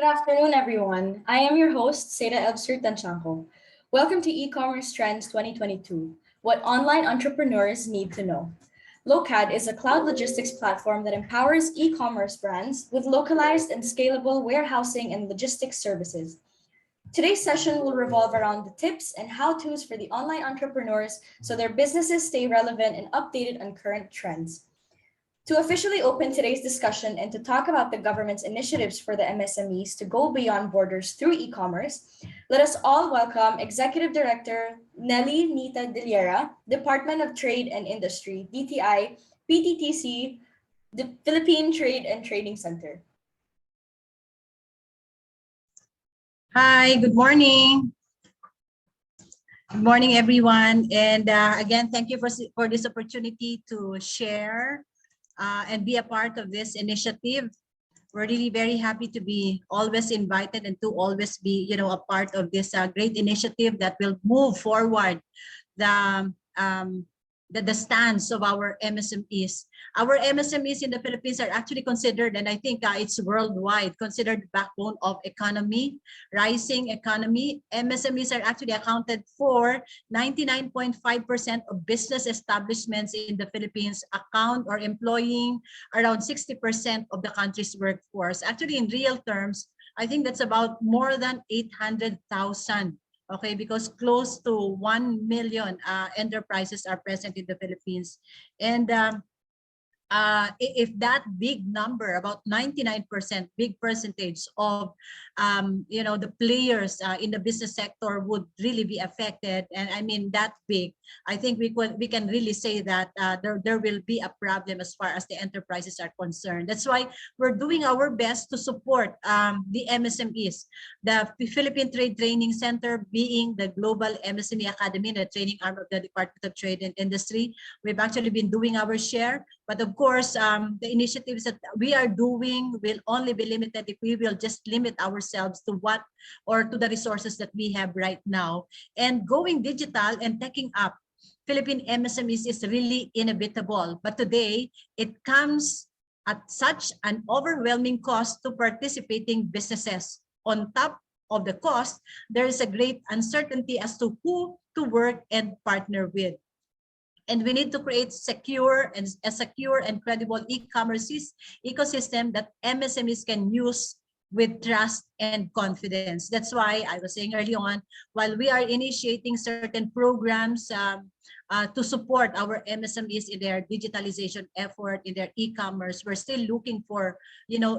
Good afternoon, everyone. I am your host, Seda Elbsur Tanchanko. Welcome to E-commerce Trends 2022, what online entrepreneurs need to know. Locad is a cloud logistics platform that empowers e-commerce brands with localized and scalable warehousing and logistics services. Today's session will revolve around the tips and how-tos for the online entrepreneurs so their businesses stay relevant and updated on current trends. To officially open today's discussion and to talk about the government's initiatives for the MSMEs to go beyond borders through e-commerce, let us all welcome Executive Director Nelly Nita Diliera, Department of Trade and Industry, DTI, PTTC, the Philippine Trade and Trading Center. Hi, good morning. Good morning, everyone. And again, thank you for this opportunity to share and be a part of this initiative. We're really very happy to be always invited and to always be, a part of this great initiative that will move forward the the stance of our MSMEs. Our MSMEs in the Philippines are actually considered, and I think it's worldwide, considered backbone of economy, rising economy. MSMEs are actually accounted for 99.5% of business establishments in the Philippines, account or employing around 60% of the country's workforce. Actually, in real terms, I think that's about more than 800,000. Okay, because close to 1 million enterprises are present in the Philippines. And if that big number, about 99%, big percentage of, the players in the business sector would really be affected, and I mean that big, I think we can really say that there will be a problem as far as the enterprises are concerned. That's why we're doing our best to support the MSMEs. The Philippine Trade Training Center being the global MSME Academy, the training arm of the Department of Trade and Industry, we've actually been doing our share. But of course, the initiatives that we are doing will only be limited if we will just limit ourselves to to the resources that we have right now. And going digital and taking up Philippine MSMEs is really inevitable. But today, it comes at such an overwhelming cost to participating businesses. On top of the cost, there is a great uncertainty as to who to work and partner with. And we need to create a secure and credible e-commerce ecosystem that MSMEs can use with trust and confidence. That's why I was saying early on, while we are initiating certain programs to support our MSMEs in their digitalization effort, in their e-commerce, we're still looking for,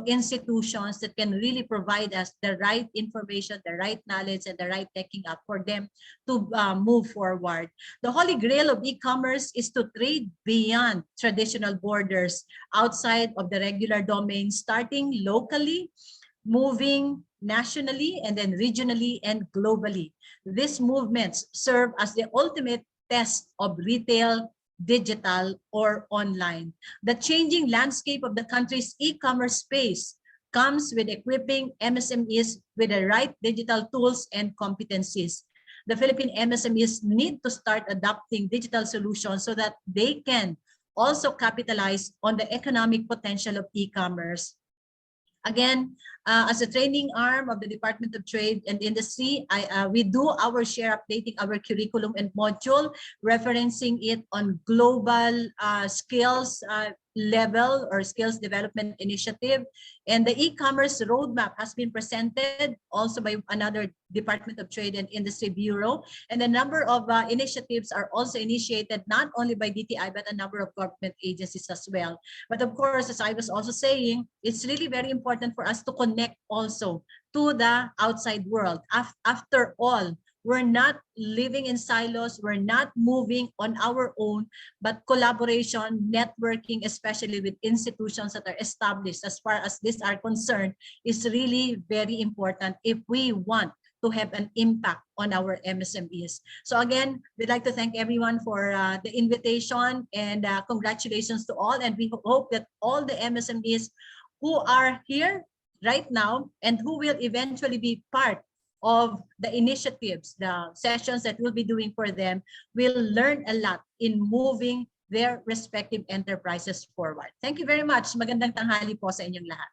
institutions that can really provide us the right information, the right knowledge, and the right taking up for them to move forward. The holy grail of e-commerce is to trade beyond traditional borders, outside of the regular domain, starting locally, moving nationally, and then regionally and globally. These movements serve as the ultimate test of retail, digital, or online. The changing landscape of the country's e-commerce space comes with equipping MSMEs with the right digital tools and competencies. The Philippine MSMEs need to start adopting digital solutions so that they can also capitalize on the economic potential of e-commerce. Again, as a training arm of the Department of Trade and Industry, we do our share updating our curriculum and module, referencing it on global skills level or skills development initiative. And the e-commerce roadmap has been presented also by another Department of Trade and Industry Bureau. And a number of initiatives are also initiated not only by DTI, but a number of government agencies as well. But of course, as I was also saying, it's really very important for us to connect also to the outside world. After all, we're not living in silos, we're not moving on our own, but collaboration, networking, especially with institutions that are established as far as these are concerned, is really very important if we want to have an impact on our MSMEs. So again, we'd like to thank everyone for the invitation, and congratulations to all. And we hope that all the MSMEs who are here right now and who will eventually be part of the initiatives, the sessions that we'll be doing for them, will learn a lot in moving their respective enterprises forward. Thank you very much. Magandang tanghali po sa inyong lahat.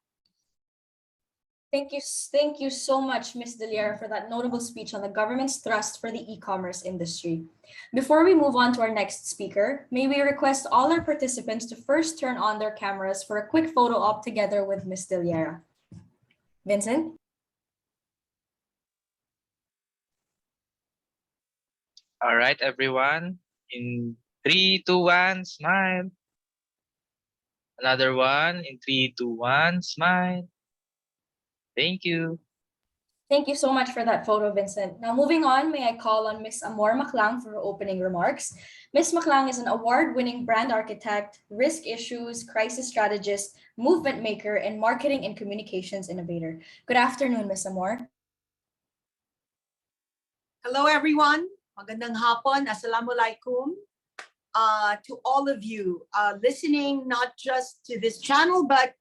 Thank you so much, Ms. Diliera, for that notable speech on the government's thrust for the e-commerce industry. Before we move on to our next speaker, may we request all our participants to first turn on their cameras for a quick photo op together with Ms. Diliera. Vincent? All right, everyone. In three, two, one, smile. Another one. In three, two, one, smile. Thank you. Thank you so much for that photo, Vincent. Now, moving on, may I call on Ms. Amor Maclang for her opening remarks. Ms. Maclang is an award-winning brand architect, risk issues, crisis strategist, movement maker, and marketing and communications innovator. Good afternoon, Ms. Amor. Hello, everyone. Magandang hapon. Assalamualaikum. To all of you listening, not just to this channel, but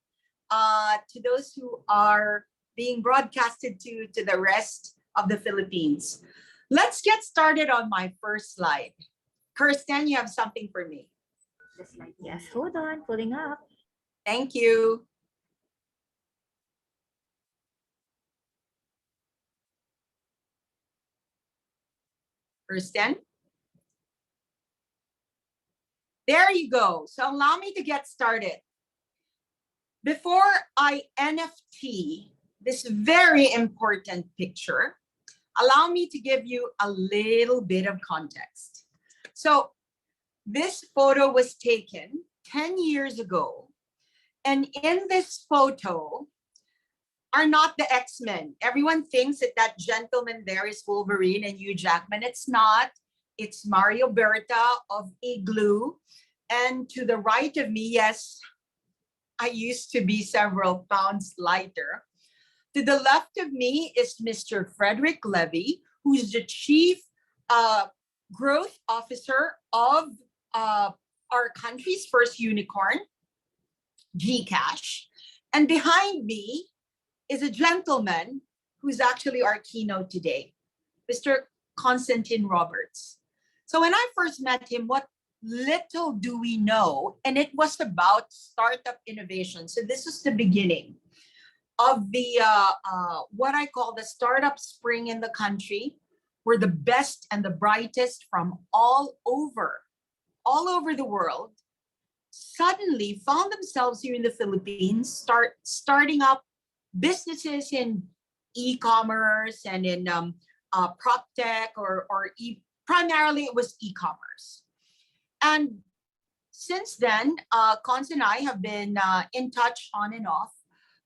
to those who are being broadcasted to the rest of the Philippines. Let's get started on my first slide. Kirsten, you have something for me. The slide. Yes, hold on, pulling up. Thank you. Kirsten? There you go. So allow me to get started. Before I NFT this very important picture, allow me to give you a little bit of context. So this photo was taken 10 years ago. And in this photo are not the X-Men. Everyone thinks that that gentleman there is Wolverine and Hugh Jackman. It's not. It's Mario Berta of Igloo. And to the right of me, yes, I used to be several pounds lighter. To the left of me is Mr. Frederick Levy, who's the Chief Growth Officer of our country's first unicorn, Gcash. And behind me is a gentleman who's actually our keynote today, Mr. Constantine Roberts. So when I first met him, what little do we know, and it was about startup innovation. So this is the beginning of the what I call the startup spring in the country, where the best and the brightest from all over the world suddenly found themselves here in the Philippines, starting up businesses in e-commerce and in prop tech or primarily it was e-commerce. And since then, Cons and I have been in touch on and off,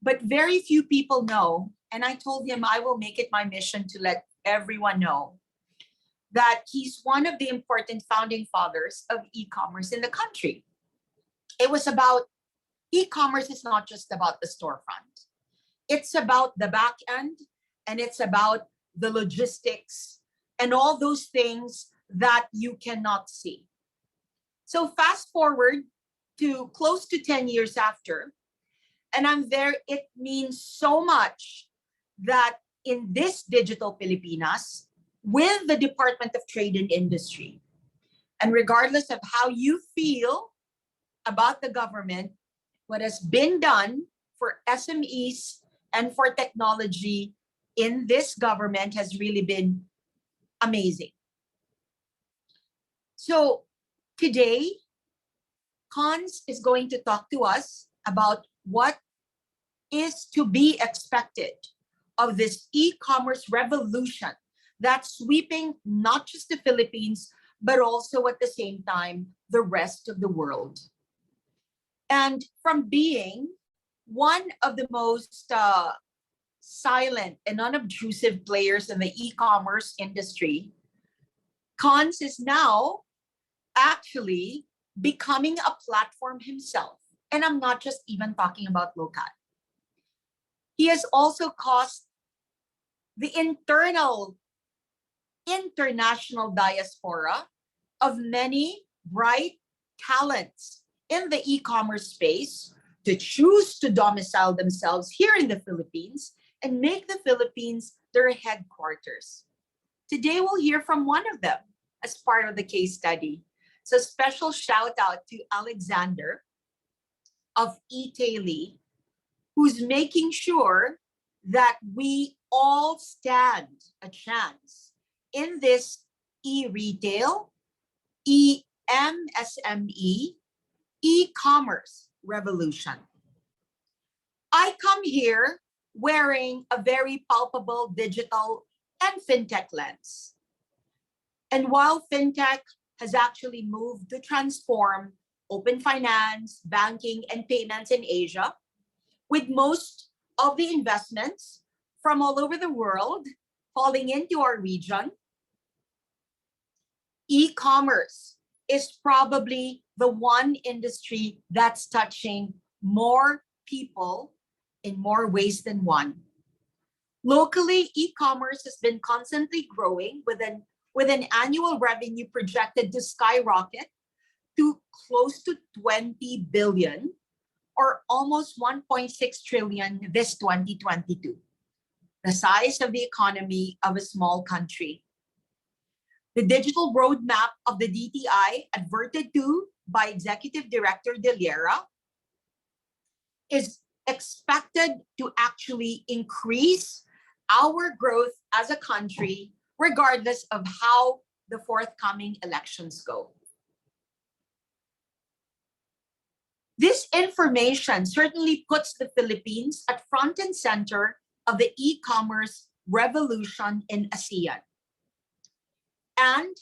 but very few people know. And I told him I will make it my mission to let everyone know that he's one of the important founding fathers of e-commerce in the country. It was about e-commerce is not just about the storefront. It's about the back end, and it's about the logistics and all those things that you cannot see. So fast forward to close to 10 years after, and I'm there, it means so much that in this digital Pilipinas, with the Department of Trade and Industry, and regardless of how you feel about the government, what has been done for SMEs and for technology in this government has really been amazing. So today, Cons is going to talk to us about what is to be expected of this e-commerce revolution that's sweeping not just the Philippines, but also at the same time, the rest of the world. And from being one of the most silent and unobtrusive players in the e-commerce industry, Cons is now actually becoming a platform himself. And I'm not just even talking about local. He has also caused the international diaspora of many bright talents in the e-commerce space to choose to domicile themselves here in the Philippines and make the Philippines their headquarters. Today, we'll hear from one of them as part of the case study. So special shout out to Alexander of eTaily, who's making sure that we all stand a chance in this e-retail, e-MSME, e-commerce revolution. I come here wearing a very palpable digital and fintech lens. And while fintech has actually moved to transform open finance, banking, and payments in Asia, with most of the investments from all over the world falling into our region, e-commerce is probably the one industry that's touching more people in more ways than one. Locally, e-commerce has been constantly growing with an annual revenue projected to skyrocket to close to 20 billion or almost 1.6 trillion this 2022, the size of the economy of a small country. The digital roadmap of the DTI, adverted to by Executive Director De Liera, is expected to actually increase our growth as a country, regardless of how the forthcoming elections go. This information certainly puts the Philippines at front and center of the e-commerce revolution in ASEAN. And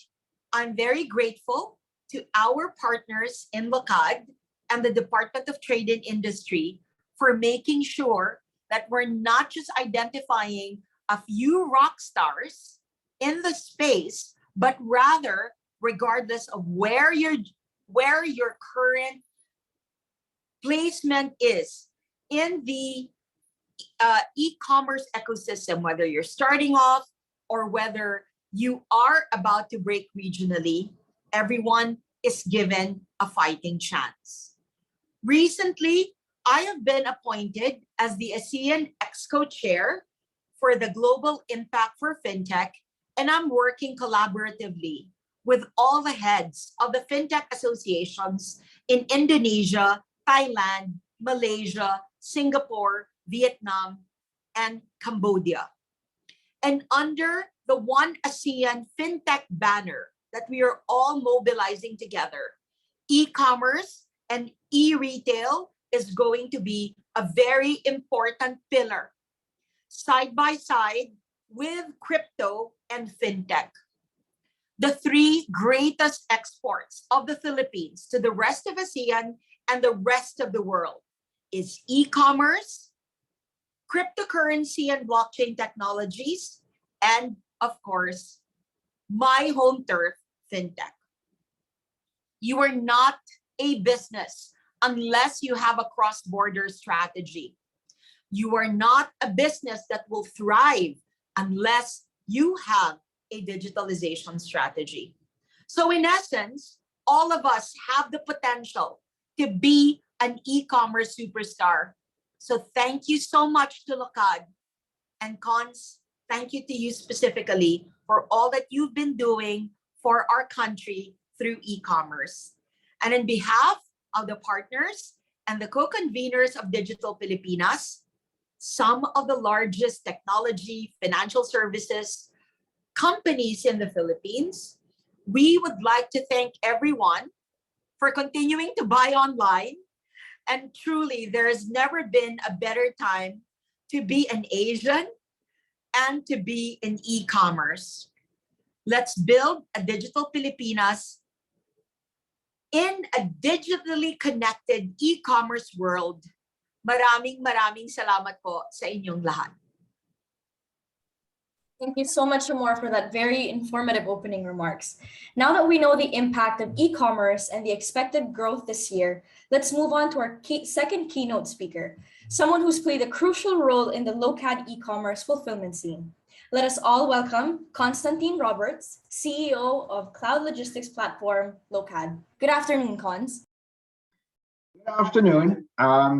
I'm very grateful to our partners in LOCAD and the Department of Trade and Industry for making sure that we're not just identifying a few rock stars in the space, but rather, regardless of where your current placement is in the e-commerce ecosystem, whether you're starting off or whether you are about to break regionally, everyone is given a fighting chance. Recently, I have been appointed as the ASEAN Exco Chair for the Global Impact for FinTech, and I'm working collaboratively with all the heads of the FinTech associations in Indonesia, Thailand, Malaysia, Singapore, Vietnam, and Cambodia. And under the One ASEAN FinTech banner that we are all mobilizing together, e-commerce and e-retail is going to be a very important pillar, side by side with crypto and fintech. The three greatest exports of the Philippines to the rest of ASEAN and the rest of the world is e-commerce, cryptocurrency and blockchain technologies, and of course, my home turf, fintech. You are not a business unless you have a cross-border strategy. You are not a business that will thrive unless you have a digitalization strategy. So in essence, all of us have the potential to be an e-commerce superstar. So thank you so much to LOCAD, and Cons, thank you to you specifically for all that you've been doing for our country through e-commerce. And on behalf of the partners and the co-conveners of Digital Pilipinas, some of the largest technology, financial services companies in the Philippines, we would like to thank everyone for continuing to buy online. And truly, there has never been a better time to be an Asian and to be in e-commerce. Let's build a digital Pilipinas in a digitally connected e-commerce world. Maraming salamat po sa inyong lahat. Thank you so much, Amor, for that very informative opening remarks. Now that we know the impact of e-commerce and the expected growth this year, let's move on to our second keynote speaker, someone who's played a crucial role in the LOCAD e-commerce fulfillment scene. Let us all welcome Constantine Roberts, CEO of cloud logistics platform LOCAD. Good afternoon, Cons. Good afternoon.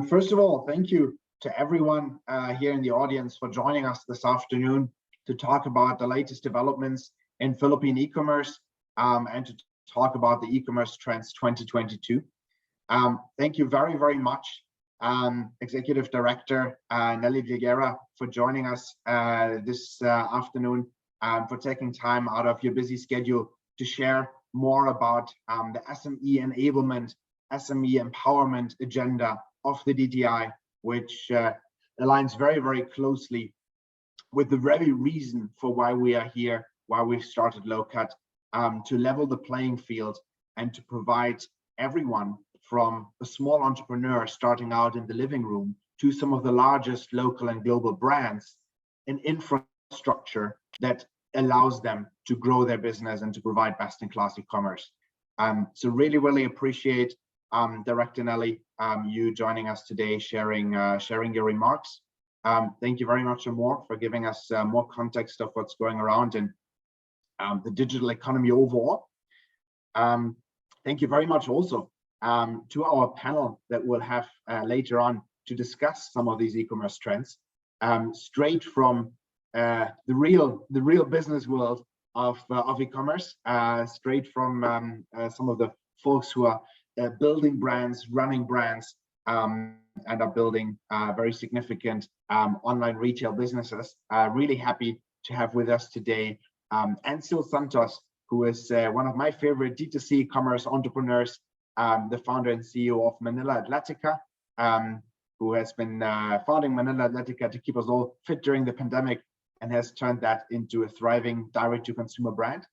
First of all, thank you to everyone here in the audience for joining us this afternoon to talk about the latest developments in Philippine e-commerce and to talk about the e-commerce trends 2022. Thank you very, very much, Executive Director Nelly De Liera, for joining us this afternoon, for taking time out of your busy schedule to share more about the SME enablement, SME empowerment agenda of the DTI, which aligns very, very closely with the very reason for why we are here, why we've started LOCAD, to level the playing field and to provide everyone from a small entrepreneur starting out in the living room to some of the largest local and global brands an infrastructure that allows them to grow their business and to provide best-in-class e-commerce. So really appreciate Director Nelly, you joining us today, sharing your remarks. Thank you very much, Amor, for giving us more context of what's going around in the digital economy overall. Thank you very much also to our panel that we'll have later on to discuss some of these e-commerce trends, straight from the real business world of e-commerce, straight from some of the folks who are building brands, running brands, and are building very significant online retail businesses. Really happy to have with us today Ancil Santos, who is one of my favorite D2C e-commerce entrepreneurs, the founder and CEO of Manila Atletica, who has been founding Manila Atletica to keep us all fit during the pandemic and has turned that into a thriving direct-to-consumer brand.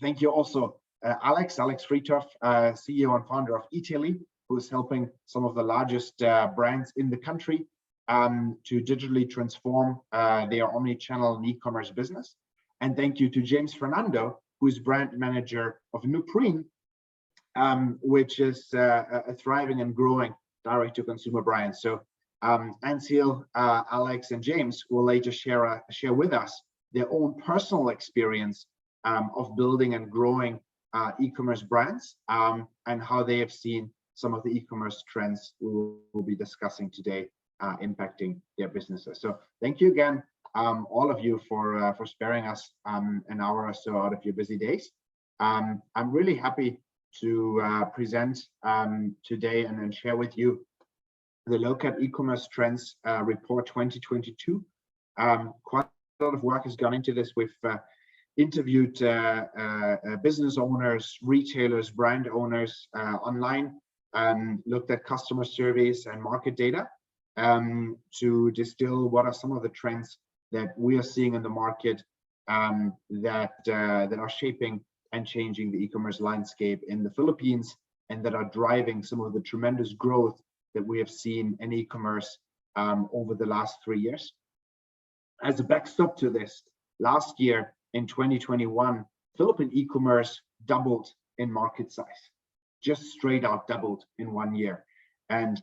Thank you also, Alex Friedhoff, CEO and founder of Eataly, who is helping some of the largest brands in the country to digitally transform their omni-channel and e-commerce business. And thank you to James Fernando, who is brand manager of Nuprene, which is a thriving and growing direct-to-consumer brand. So Ancil, Alex, and James will later share with us their own personal experience of building and growing e-commerce brands and how they have seen some of the e-commerce trends we will be discussing today impacting their businesses. So thank you again, all of you, for sparing us an hour or so out of your busy days. I'm really happy to present today and then share with you the LOCAT e-commerce trends report 2022. Quite a lot of work has gone into this. We've interviewed business owners, retailers, brand owners online, looked at customer surveys and market data to distill what are some of the trends that we are seeing in the market that are shaping and changing the e-commerce landscape in the Philippines, and that are driving some of the tremendous growth that we have seen in e-commerce over the last 3 years. As a backstop to this, last year in 2021, Philippine e-commerce doubled in market size, just straight out doubled in 1 year. And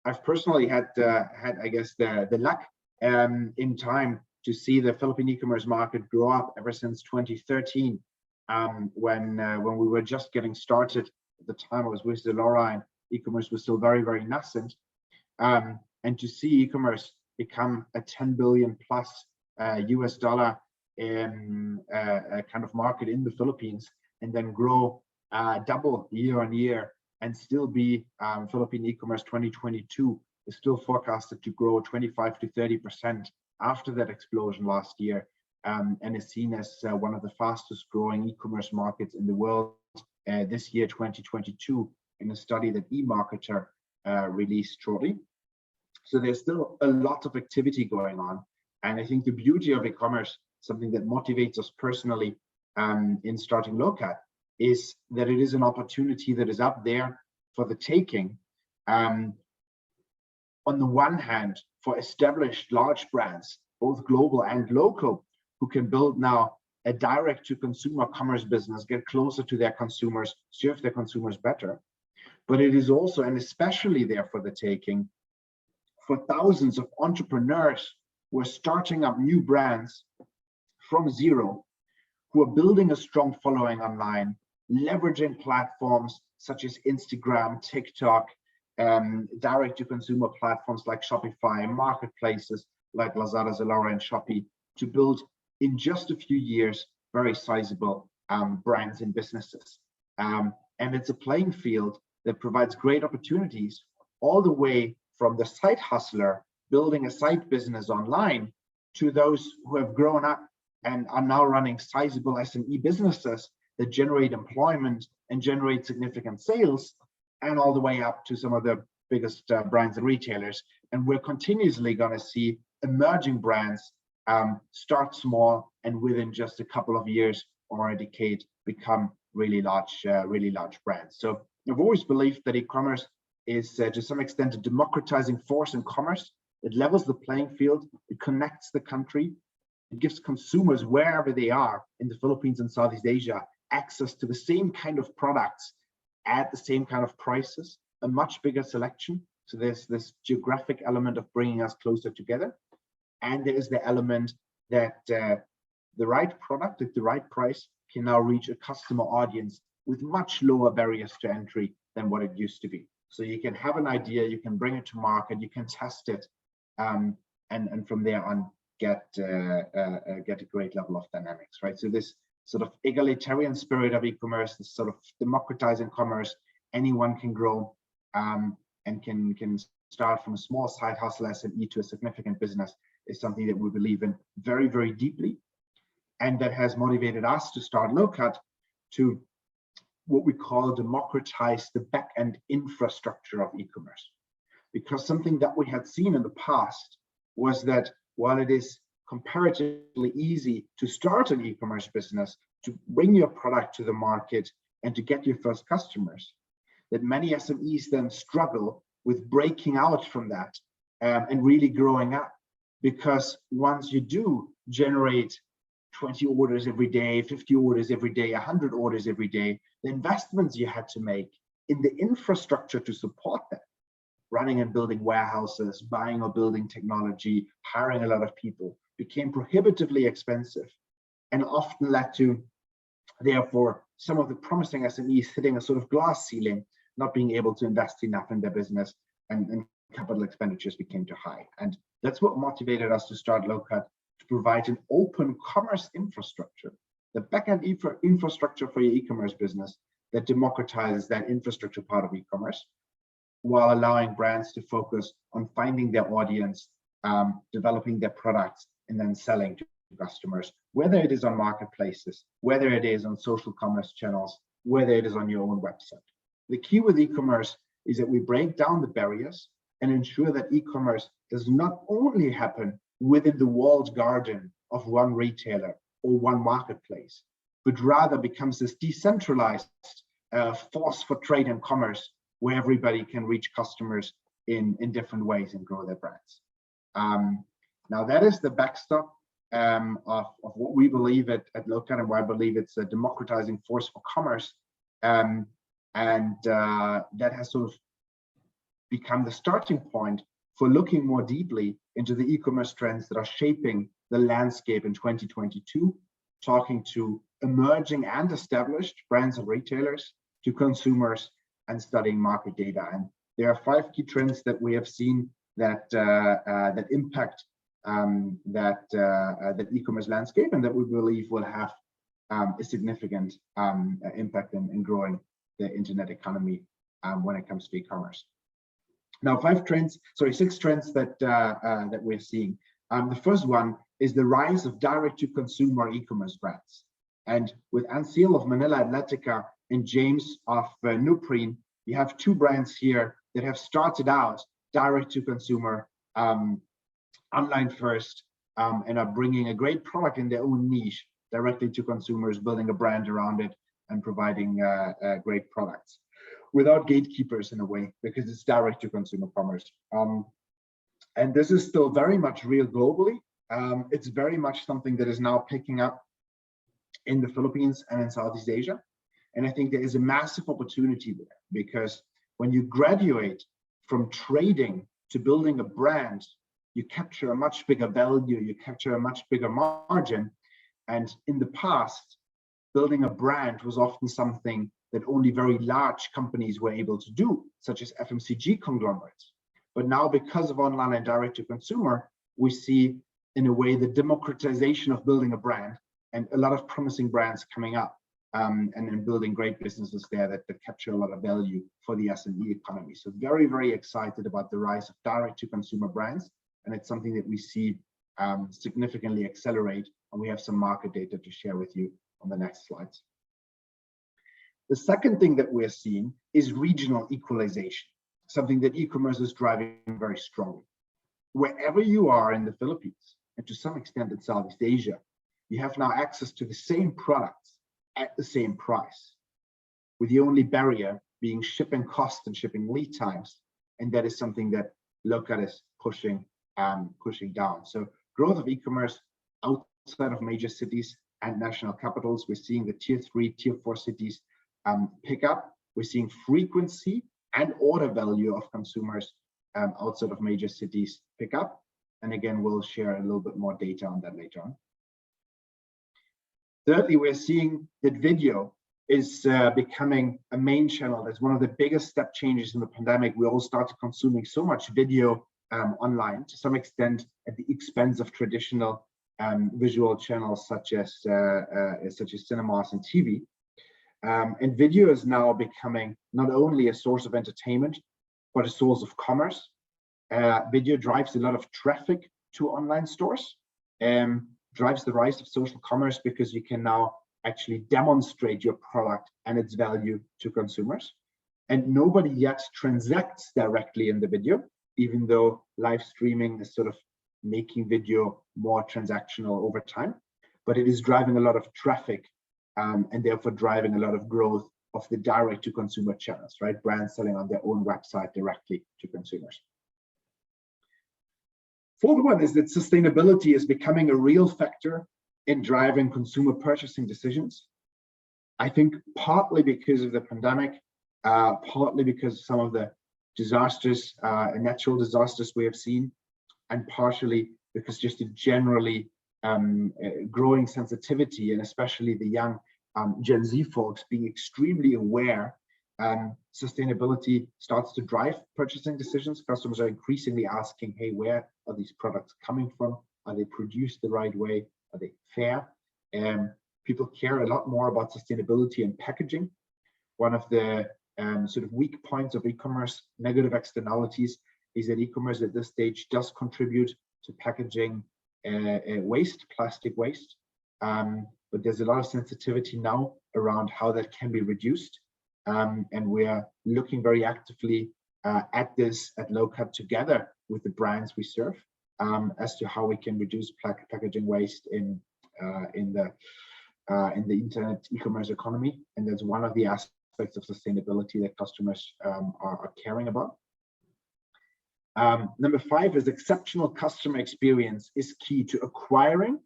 I've personally had I guess the luck in time to see the Philippine e-commerce market grow up ever since 2013, when we were just getting started. At the time I was with Zalora, and e-commerce was still very nascent, and to see e-commerce become a $10 billion plus US dollar kind of market in the Philippines, and then grow double year on year, and still be Philippine e-commerce 2022 is still forecasted to grow 25 to 30% after that explosion last year, and is seen as one of the fastest growing e-commerce markets in the world this year 2022, in a study that eMarketer released shortly. So there's still a lot of activity going on, and I think the beauty of e-commerce, something that motivates us personally in starting LOCAT, is that it is an opportunity that is up there for the taking. On the one hand, for established large brands, both global and local, who can build now a direct-to-consumer commerce business, get closer to their consumers, serve their consumers better. But it is also, and especially there for the taking, for thousands of entrepreneurs who are starting up new brands from zero, who are building a strong following online, leveraging platforms such as Instagram, TikTok, direct-to-consumer platforms like Shopify, marketplaces like Lazada, Zalora, and Shopee, to build in just a few years very sizable brands and businesses. And it's a playing field that provides great opportunities, all the way from the side hustler building a side business online, to those who have grown up and are now running sizable SME businesses that generate employment and generate significant sales, and all the way up to some of the biggest brands and retailers. And we're continuously going to see emerging brands start small, and within just a couple of years or a decade become really large brands. So I've always believed that e-commerce is to some extent a democratizing force in commerce. It levels the playing field, it connects the country, it gives consumers wherever they are in the Philippines and Southeast Asia access to the same kind of products at the same kind of prices, a much bigger selection. So there's this geographic element of bringing us closer together. And there is the element that the right product at the right price can now reach a customer audience with much lower barriers to entry than what it used to be. So you can have an idea, you can bring it to market, you can test it, and from there on get a great level of dynamics, right? So this sort of egalitarian spirit of e-commerce, this sort of democratizing commerce, anyone can grow and can start from a small side hustle SME to a significant business is something that we believe in very, very deeply. And that has motivated us to start LowCut to what we call democratize the back-end infrastructure of e-commerce. Because something that we had seen in the past was that while it is comparatively easy to start an e-commerce business, to bring your product to the market and to get your first customers, that many SMEs then struggle with breaking out from that and really growing up. Because once you do generate 20 orders every day, 50 orders every day, 100 orders every day, the investments you had to make in the infrastructure to support that, running and building warehouses, buying or building technology, hiring a lot of people, became prohibitively expensive and often led to, therefore, some of the promising SMEs hitting a sort of glass ceiling, not being able to invest enough in their business, and capital expenditures became too high. And that's what motivated us to start LowCut, to provide an open commerce infrastructure, the backend infrastructure for your e-commerce business that democratizes that infrastructure part of e-commerce, while allowing brands to focus on finding their audience, developing their products, and then selling to customers, whether it is on marketplaces, whether it is on social commerce channels, whether it is on your own website. The key with e-commerce is that we break down the barriers and ensure that e-commerce does not only happen within the walled garden of one retailer or one marketplace, but rather becomes this decentralized force for trade and commerce where everybody can reach customers in different ways and grow their brands. Now that is the backstop of what we believe at LowCut and why I believe it's a democratizing force for commerce. That has sort of become the starting point for looking more deeply into the e-commerce trends that are shaping the landscape in 2022, talking to emerging and established brands and retailers, to consumers, and studying market data. And there are 5 key trends that we have seen that that impact that e-commerce landscape, and that we believe will have a significant impact in growing the internet economy when it comes to e-commerce. Now, 6 trends that that we're seeing. The first one is the rise of direct-to-consumer e-commerce brands. And with Anseal of Manila Atletica and James of Nuprene, you have 2 brands here that have started out direct-to-consumer, online first, and are bringing a great product in their own niche directly to consumers, building a brand around it and providing great products without gatekeepers in a way, because it's direct to consumer commerce. And this is still very much real globally. It's very much something that is now picking up in the Philippines and in Southeast Asia. And I think there is a massive opportunity there, because when you graduate from trading to building a brand, you capture a much bigger value, you capture a much bigger margin. And in the past, building a brand was often something that only very large companies were able to do, such as FMCG conglomerates. But now, because of online and direct to consumer, we see in a way the democratization of building a brand, and a lot of promising brands coming up and then building great businesses there that capture a lot of value for the SME economy. So very, very excited about the rise of direct to consumer brands. And it's something that we see significantly accelerate. And we have some market data to share with you on the next slides. The second thing that we're seeing is regional equalization, something that e-commerce is driving very strongly. Wherever you are in the Philippines, and to some extent in Southeast Asia, you have now access to the same products at the same price, with the only barrier being shipping cost and shipping lead times. And that is something that Lokat is pushing down. So growth of e-commerce outside of major cities and national capitals. We're seeing the tier 3, tier 4 cities pick up. We're seeing frequency and order value of consumers outside of major cities pick up. And again, we'll share a little bit more data on that later on. Thirdly, we're seeing that video is becoming a main channel. That's one of the biggest step changes in the pandemic. We all started consuming so much video online, to some extent at the expense of traditional visual channels such as cinemas and TV. And video is now becoming not only a source of entertainment, but a source of commerce. Video drives a lot of traffic to online stores, drives the rise of social commerce because you can now actually demonstrate your product and its value to consumers. And nobody yet transacts directly in the video, even though live streaming is sort of making video more transactional over time. But it is driving a lot of traffic and therefore driving a lot of growth of the direct to consumer channels, right? Brands selling on their own website directly to consumers. Fourth one is that sustainability is becoming a real factor in driving consumer purchasing decisions. I think partly because of the pandemic, partly because of some of the disasters, natural disasters we have seen, and partially because just a generally growing sensitivity, and especially the young Gen Z folks being extremely aware. Sustainability starts to drive purchasing decisions. Customers are increasingly asking, hey, where are these products coming from? Are they produced the right way? Are they fair? People care a lot more about sustainability and packaging. One of the sort of weak points of e-commerce, negative externalities, is that e-commerce at this stage does contribute to packaging waste, plastic waste. But there's a lot of sensitivity now around how that can be reduced. And we're looking very actively at this at Lokat together with the brands we serve as to how we can reduce packaging waste in the internet e-commerce economy. And that's one of the aspects of sustainability that customers are caring about. Number 5 is exceptional customer experience is key to acquiring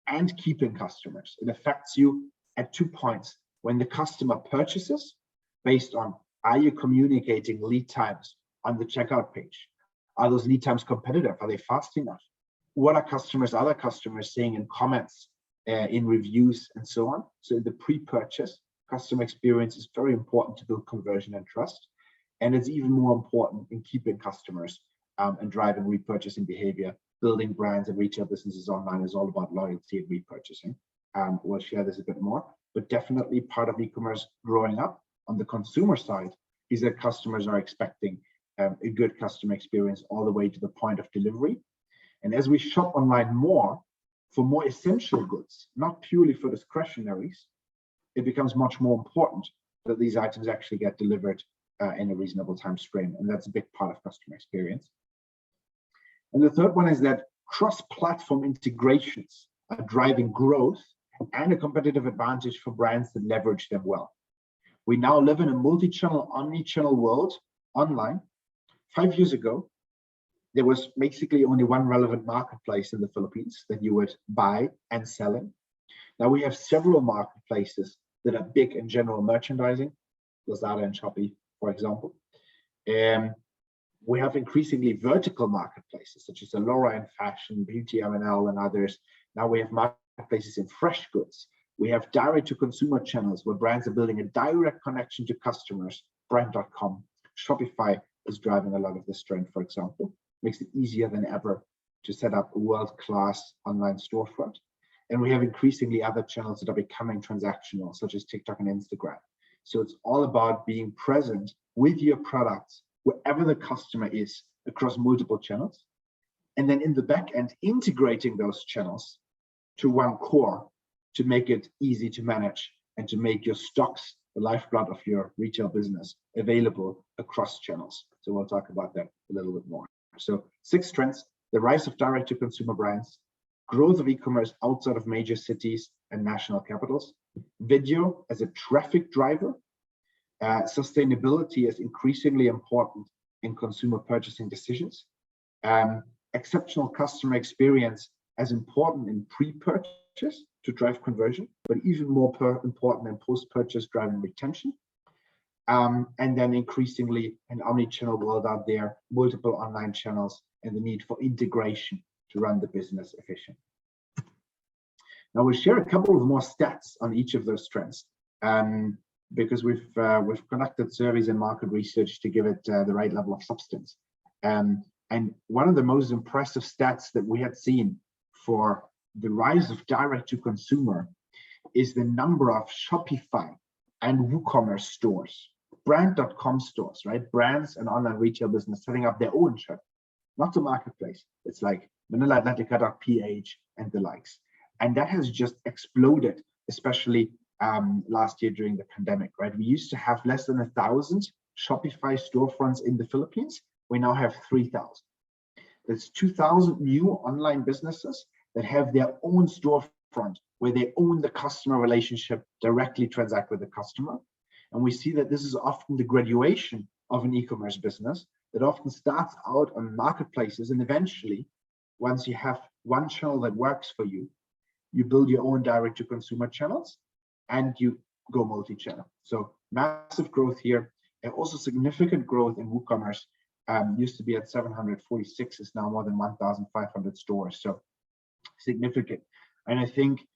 and keeping customers. It affects you at 2 points. When the customer purchases, based on, are you communicating lead times on the checkout page? Are those lead times competitive? Are they fast enough? What are other customers saying in comments, in reviews, and so on? So in the pre-purchase, customer experience is very important to build conversion and trust. And it's even more important in keeping customers and driving repurchasing behavior. Building brands and retail businesses online is all about loyalty and repurchasing. We'll share this a bit more, but definitely part of e-commerce growing up on the consumer side is that customers are expecting a good customer experience all the way to the point of delivery. And as we shop online more, for more essential goods, not purely for discretionaries, it becomes much more important that these items actually get delivered in a reasonable time frame. And that's a big part of customer experience. And the third one is that cross-platform integrations are driving growth and a competitive advantage for brands that leverage them well. We now live in a multi-channel, omni-channel world online. 5 years ago, there was basically only one relevant marketplace in the Philippines that you would buy and sell in. Now we have several marketplaces that are big in general merchandising, Lazada and Shopee, for example. We have increasingly vertical marketplaces such as Alora in fashion, beauty, M&L, and others. Now we have marketplaces in fresh goods. We have direct-to-consumer channels where brands are building a direct connection to customers. Brand.com, Shopify is driving a lot of this trend, for example. Makes it easier than ever to set up a world-class online storefront. And we have increasingly other channels that are becoming transactional, such as TikTok and Instagram. So it's all about being present with your products wherever the customer is across multiple channels. And then in the back end, integrating those channels to one core to make it easy to manage and to make your stocks, the lifeblood of your retail business, available across channels. So we'll talk about that a little bit more. So 6 trends: the rise of direct-to-consumer brands, growth of e-commerce outside of major cities and national capitals, Video as a traffic driver. Sustainability is increasingly important in consumer purchasing decisions. Exceptional customer experience as important in pre-purchase to drive conversion, but even more important in post-purchase driving retention. And then increasingly an omni-channel world out there, multiple online channels, and the need for integration to run the business efficient. Now we'll share a couple of more stats on each of those trends, because we've conducted surveys and market research to give it the right level of substance. And one of the most impressive stats that we had seen for the rise of direct to consumer is the number of Shopify and WooCommerce stores, brand.com stores, right? Brands and online retail business setting up their own shop, not the marketplace. It's like VanillaAtlantica.ph and the likes. And that has just exploded, especially last year during the pandemic, right? We used to have less than 1,000 Shopify storefronts in the Philippines. We now have 3,000. There's 2,000 new online businesses that have their own storefront where they own the customer relationship, directly transact with the customer. And we see that this is often the graduation of an e-commerce business that often starts out on marketplaces, and eventually, once you have one channel that works for you, you build your own direct to consumer channels and you go multi-channel. So massive growth here, and also significant growth in WooCommerce. Used to be at 746, is now more than 1,500 stores. So significant. And I think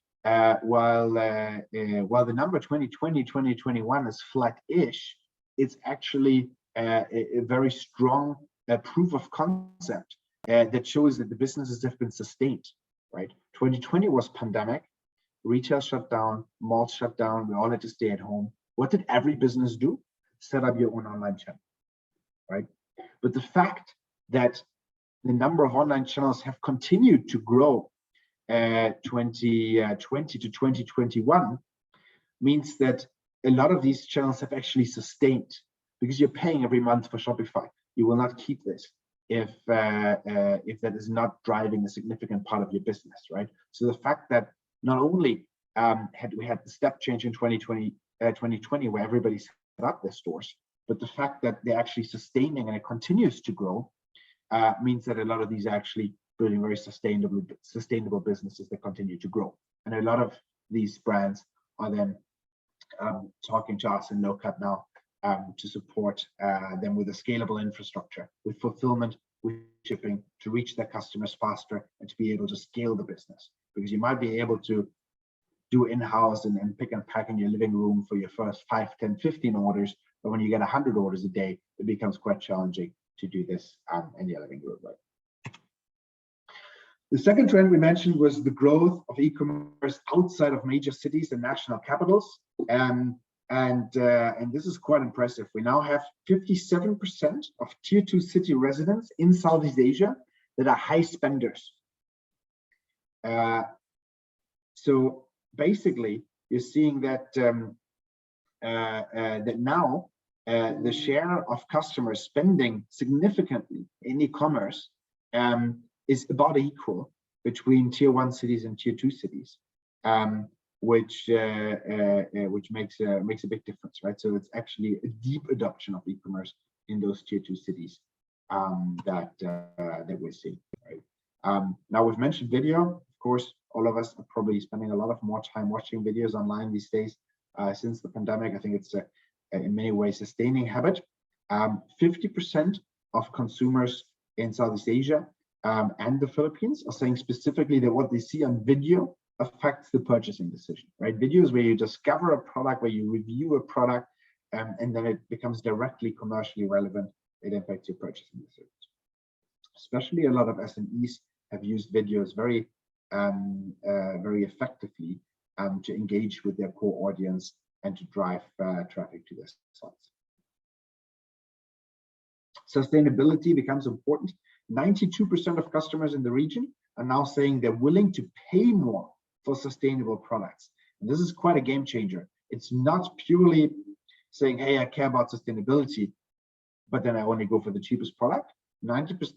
while the number 2020, 2021 is flat-ish, it's actually a very strong proof of concept that shows that the businesses have been sustained, right? 2020 was pandemic, retail shut down, malls shut down, we all had to stay at home. What did every business do? Set up your own online channel, right? But the fact that the number of online channels have continued to grow 2020 to 2021 means that a lot of these channels have actually sustained, because you're paying every month for Shopify. You will not keep this if that is not driving a significant part of your business, right? So the fact that not only had we had the step change in 2020 where everybody set up their stores, but the fact that they're actually sustaining and it continues to grow means that a lot of these are actually building very sustainable businesses that continue to grow. And a lot of these brands are then talking to us in NoCut now to support them with a scalable infrastructure, with fulfillment, with shipping, to reach their customers faster and to be able to scale the business. Because you might be able to do in-house and pick and pack in your living room for your first 5, 10, 15 orders, but when you get 100 orders a day, it becomes quite challenging to do this in your living room, right? The second trend we mentioned was the growth of e-commerce outside of major cities and national capitals. And this is quite impressive. We now have 57% of tier 2 city residents in Southeast Asia that are high spenders. So basically, you're seeing that that now the share of customers spending significantly in e-commerce is about equal between tier 1 cities and tier 2 cities. Which makes a big difference, right? So it's actually a deep adoption of e-commerce in those tier 2 cities that we're seeing, right? Now we've mentioned video. Of course, all of us are probably spending a lot of more time watching videos online these days since the pandemic. I think it's in many ways a sustaining habit. 50% of consumers in Southeast Asia and the Philippines are saying specifically that what they see on video affects the purchasing decision, right? Videos where you discover a product, where you review a product, and then it becomes directly commercially relevant, it impacts your purchasing decisions. Especially a lot of SMEs have used videos very effectively to engage with their core audience and to drive traffic to their sites. Sustainability becomes important. 92% of customers in the region are now saying they're willing to pay more for sustainable products. And this is quite a game changer. It's not purely saying, hey, I care about sustainability, but then I only go for the cheapest product. 92%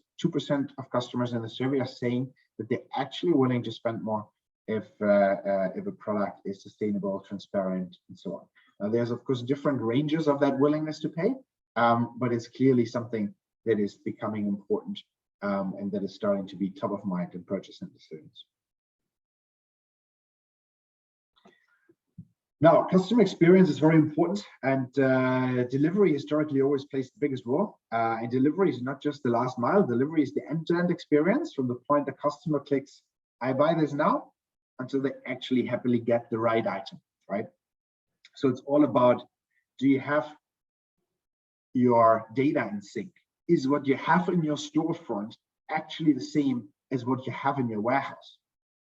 of customers in the survey are saying that they're actually willing to spend more if a product is sustainable, transparent, and so on. Now, there's of course different ranges of that willingness to pay, but it's clearly something that is becoming important and that is starting to be top of mind in purchasing decisions. Now, customer experience is very important, and delivery historically always plays the biggest role. And delivery is not just the last mile. Delivery is the end-to-end experience from the point the customer clicks, "I buy this now," until they actually happily get the right item, right? So it's all about, do you have your data in sync? Is what you have in your storefront actually the same as what you have in your warehouse?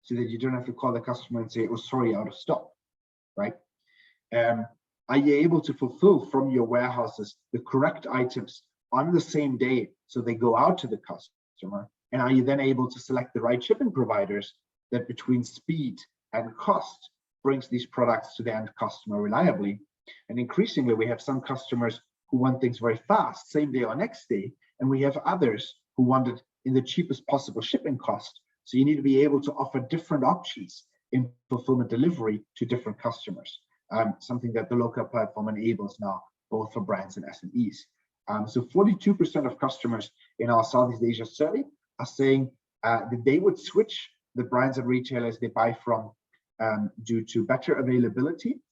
So that you don't have to call the customer and say, "Oh, sorry, out of stock." Right? Are you able to fulfill from your warehouses the correct items on the same day so they go out to the customer? And are you then able to select the right shipping providers that, between speed and cost, brings these products to the end customer reliably? And increasingly, we have some customers who want things very fast, same day or next day, and we have others who want it in the cheapest possible shipping cost. So you need to be able to offer different options in fulfillment delivery to different customers, something that the local platform enables now, both for brands and SMEs. So 42% of customers in our Southeast Asia survey are saying that they would switch the brands and retailers they buy from due to better availability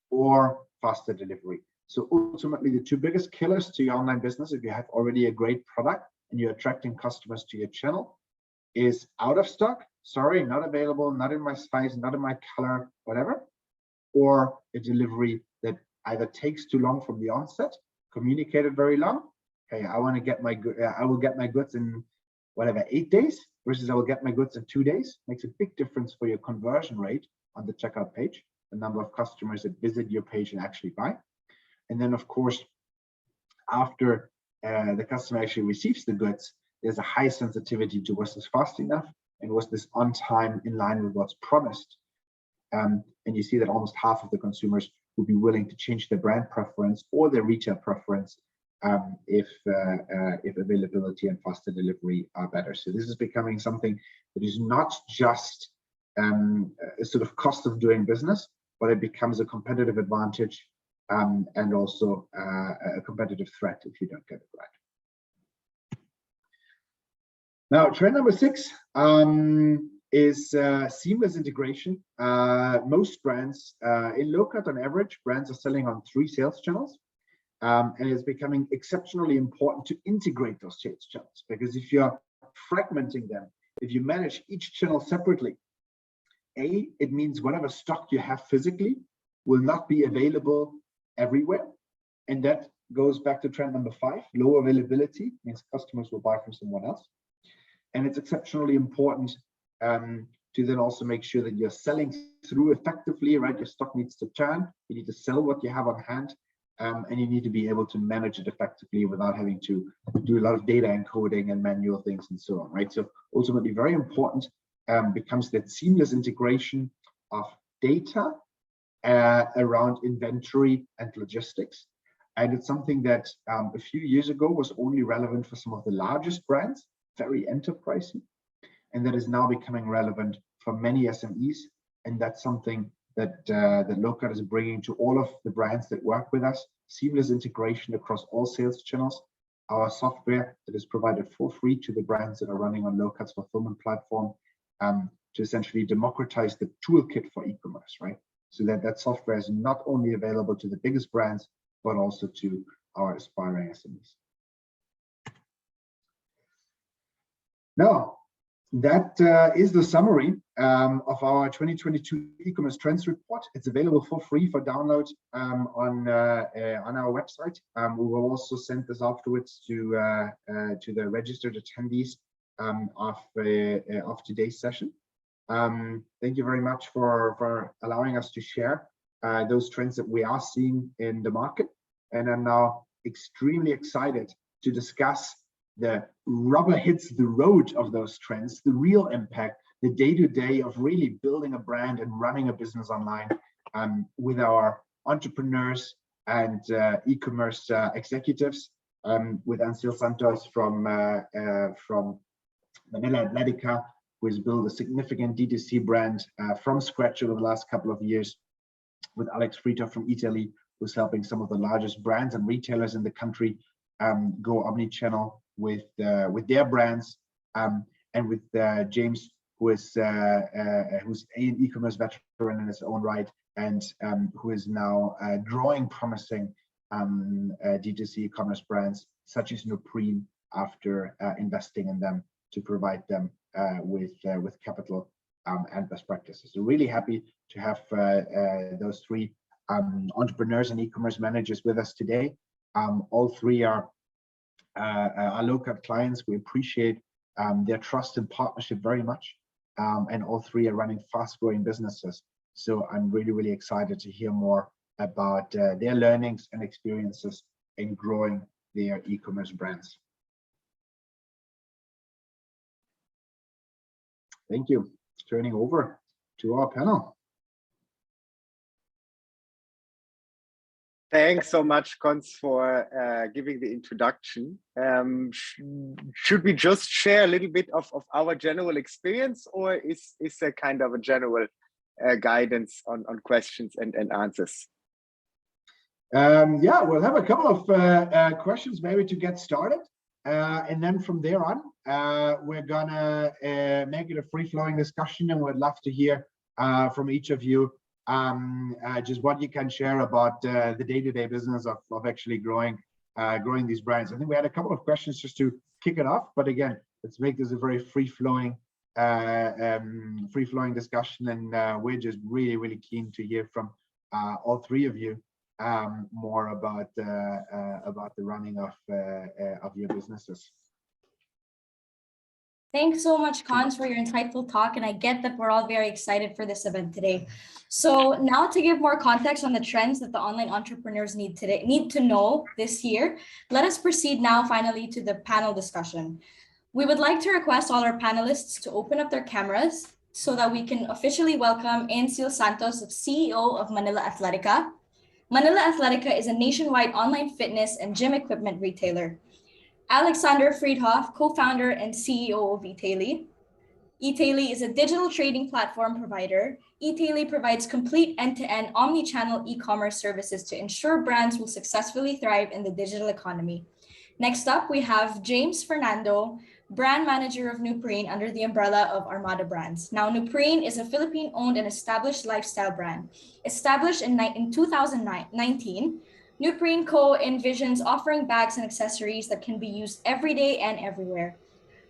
or faster delivery. So ultimately, the two biggest killers to your online business, if you have already a great product and you're attracting customers to your channel, is out of stock, sorry, not available, not in my size, not in my color, whatever, or a delivery that either takes too long from the onset, communicated very long. Okay, I want to get my I will get my goods in whatever 8 days versus I will get my goods in 2 days. Makes a big difference for your conversion rate on the checkout page, the number of customers that visit your page and actually buy. And then, of course, after the customer actually receives the goods, there's a high sensitivity to, was this fast enough and was this on time, in line with what's promised. And you see that almost half of the consumers will be willing to change their brand preference or their retail preference if availability and faster delivery are better. So this is becoming something that is not just a sort of cost of doing business, but it becomes a competitive advantage and also a competitive threat if you don't get it right. Now, trend number 6 is seamless integration. Most brands in low-cut, on average, brands are selling on 3 sales channels, and it's becoming exceptionally important to integrate those sales channels, because if you're fragmenting them, if you manage each channel separately, it means whatever stock you have physically will not be available everywhere, and that goes back to trend number 5. Low availability means customers will buy from someone else. And it's exceptionally important to then also make sure that you're selling through effectively, right? Your stock needs to turn, you need to sell what you have on hand, and you need to be able to manage it effectively without having to do a lot of data encoding and manual things and so on, right? So ultimately, very important becomes that seamless integration of data around inventory and logistics. And it's something that a few years ago was only relevant for some of the largest brands, very enterprising, and that is now becoming relevant for many SMEs. And that's something that that Low-cut is bringing to all of the brands that work with us: seamless integration across all sales channels. Our software that is provided for free to the brands that are running on Low-cut's fulfillment platform to essentially democratize the toolkit for e-commerce, right? So that software is not only available to the biggest brands, but also to our aspiring SMEs. Now, that is the summary of our 2022 e-commerce trends report. It's available for free for download on our website. We will also send this afterwards to the registered attendees of today's session. Thank you very much for allowing us to share those trends that we are seeing in the market. And I'm now extremely excited to discuss the rubber hits the road of those trends, the real impact, the day-to-day of really building a brand and running a business online with our entrepreneurs and e-commerce executives, with Ancil Santos from Manila Atletica, who has built a significant D2C brand from scratch over the last couple of years, with Alex Frito from Italy, who's helping some of the largest brands and retailers in the country go omni-channel with their brands, and with James, who's an e-commerce veteran in his own right, and who is now growing promising D2C e-commerce brands such as Nuprene, after investing in them to provide them with capital and best practices. So really happy to have those three entrepreneurs and e-commerce managers with us today. All three are local clients. We appreciate their trust and partnership very much. And all three are running fast-growing businesses. So I'm really, really excited to hear more about their learnings and experiences in growing their e-commerce brands. Thank you. Turning over to our panel. Thanks so much, Cons, for giving the introduction. Should we just share a little bit of our general experience, or is there kind of a general guidance on questions and answers? Yeah, we'll have a couple of questions maybe to get started. And then from there on, we're gonna make it a free-flowing discussion, and we'd love to hear from each of you just what you can share about the day-to-day business of actually growing these brands. I think we had a couple of questions just to kick it off, but again, let's make this a very free-flowing discussion, and we're just really, really keen to hear from all three of you more about the running of your businesses. Thanks so much, Cons, for your insightful talk, and I get that we're all very excited for this event today. So now, to give more context on the trends that the online entrepreneurs need to know this year, let us proceed now finally to the panel discussion. We would like to request all our panelists to open up their cameras so that we can officially welcome Ancil Santos, CEO of Manila Athletica. Manila Athletica is a nationwide online fitness and gym equipment retailer. Alexander Friedhoff, co-founder and CEO of Etaily. Etaily is a digital trading platform provider. Etaily provides complete end-to-end omni-channel e-commerce services to ensure brands will successfully thrive in the digital economy. Next up, we have James Fernando, brand manager of Nuprene under the umbrella of Armada Brands. Now, Nuprene is a Philippine-owned and established lifestyle brand. Established in 2019, Nuprene Co. envisions offering bags and accessories that can be used every day and everywhere.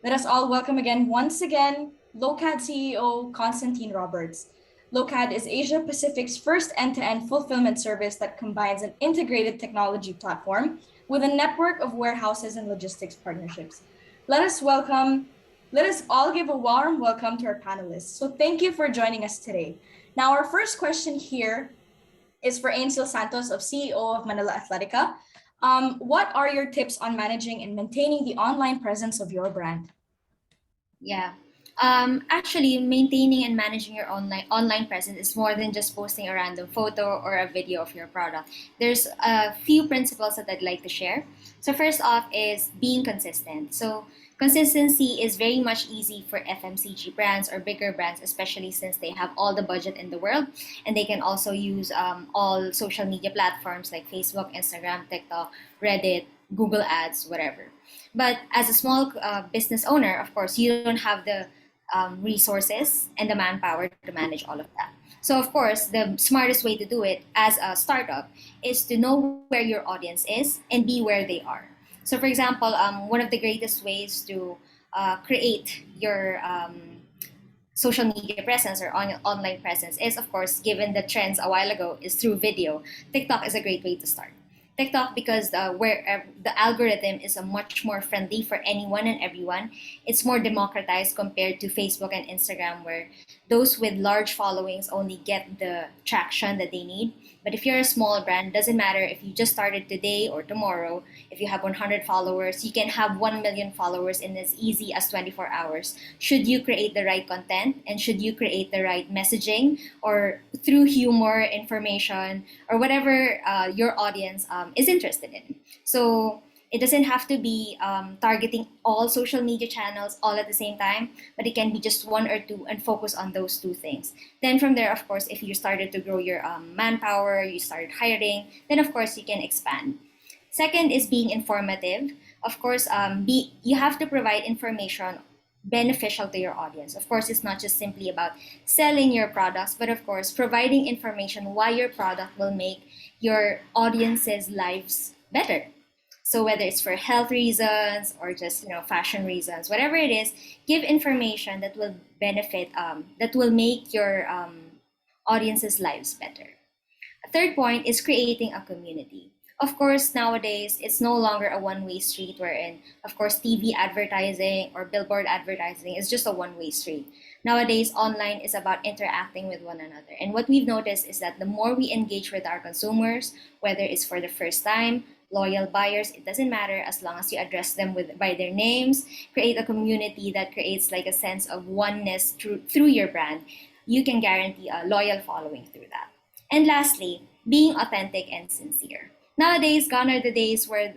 Let us all welcome once again, Locad CEO Constantine Roberts. Locad is Asia Pacific's first end-to-end fulfillment service that combines an integrated technology platform with a network of warehouses and logistics partnerships. Let us all give a warm welcome to our panelists. So thank you for joining us today. Now, our first question here is for Ancil Santos, CEO of Manila Athletica. What are your tips on managing and maintaining the online presence of your brand? Yeah. Actually, maintaining and managing your online presence is more than just posting a random photo or a video of your product. There's a few principles that I'd like to share. So first off is being consistent. So consistency is very much easy for FMCG brands or bigger brands, especially since they have all the budget in the world, and they can also use all social media platforms like Facebook, Instagram, TikTok, Reddit, Google Ads, whatever. But as a small business owner, of course, you don't have the resources and the manpower to manage all of that. So of course, the smartest way to do it as a startup is to know where your audience is and be where they are. So for example, one of the greatest ways to create your social media presence or online presence is, of course, given the trends a while ago, is through video. TikTok is a great way to start. TikTok, because where the algorithm is a much more friendly for anyone and everyone. It's more democratized compared to Facebook and Instagram, where those with large followings only get the traction that they need. But if you're a small brand, doesn't matter if you just started today or tomorrow, if you have 100 followers, you can have 1 million followers in as easy as 24 hours. Should you create the right content and should you create the right messaging, or through humor, information, or whatever your audience is interested in. So It doesn't have to be targeting all social media channels all at the same time, but it can be just one or two and focus on those two things. Then from there, of course, if you started to grow your manpower, you started hiring, then of course you can expand. Second is being informative. Of course, you have to provide information beneficial to your audience. Of course, it's not just simply about selling your products, but of course, providing information why your product will make your audience's lives better. So whether it's for health reasons or just fashion reasons, whatever it is, give information that will benefit, that will make your audience's lives better. A third point is creating a community. Of course, nowadays, it's no longer a one-way street wherein, of course, TV advertising or billboard advertising is just a one-way street. Nowadays, online is about interacting with one another. And what we've noticed is that the more we engage with our consumers, whether it's for the first time, loyal buyers, it doesn't matter as long as you address them by their names, create a community that creates like a sense of oneness through your brand, you can guarantee a loyal following through that. And lastly, being authentic and sincere. Nowadays, gone are the days where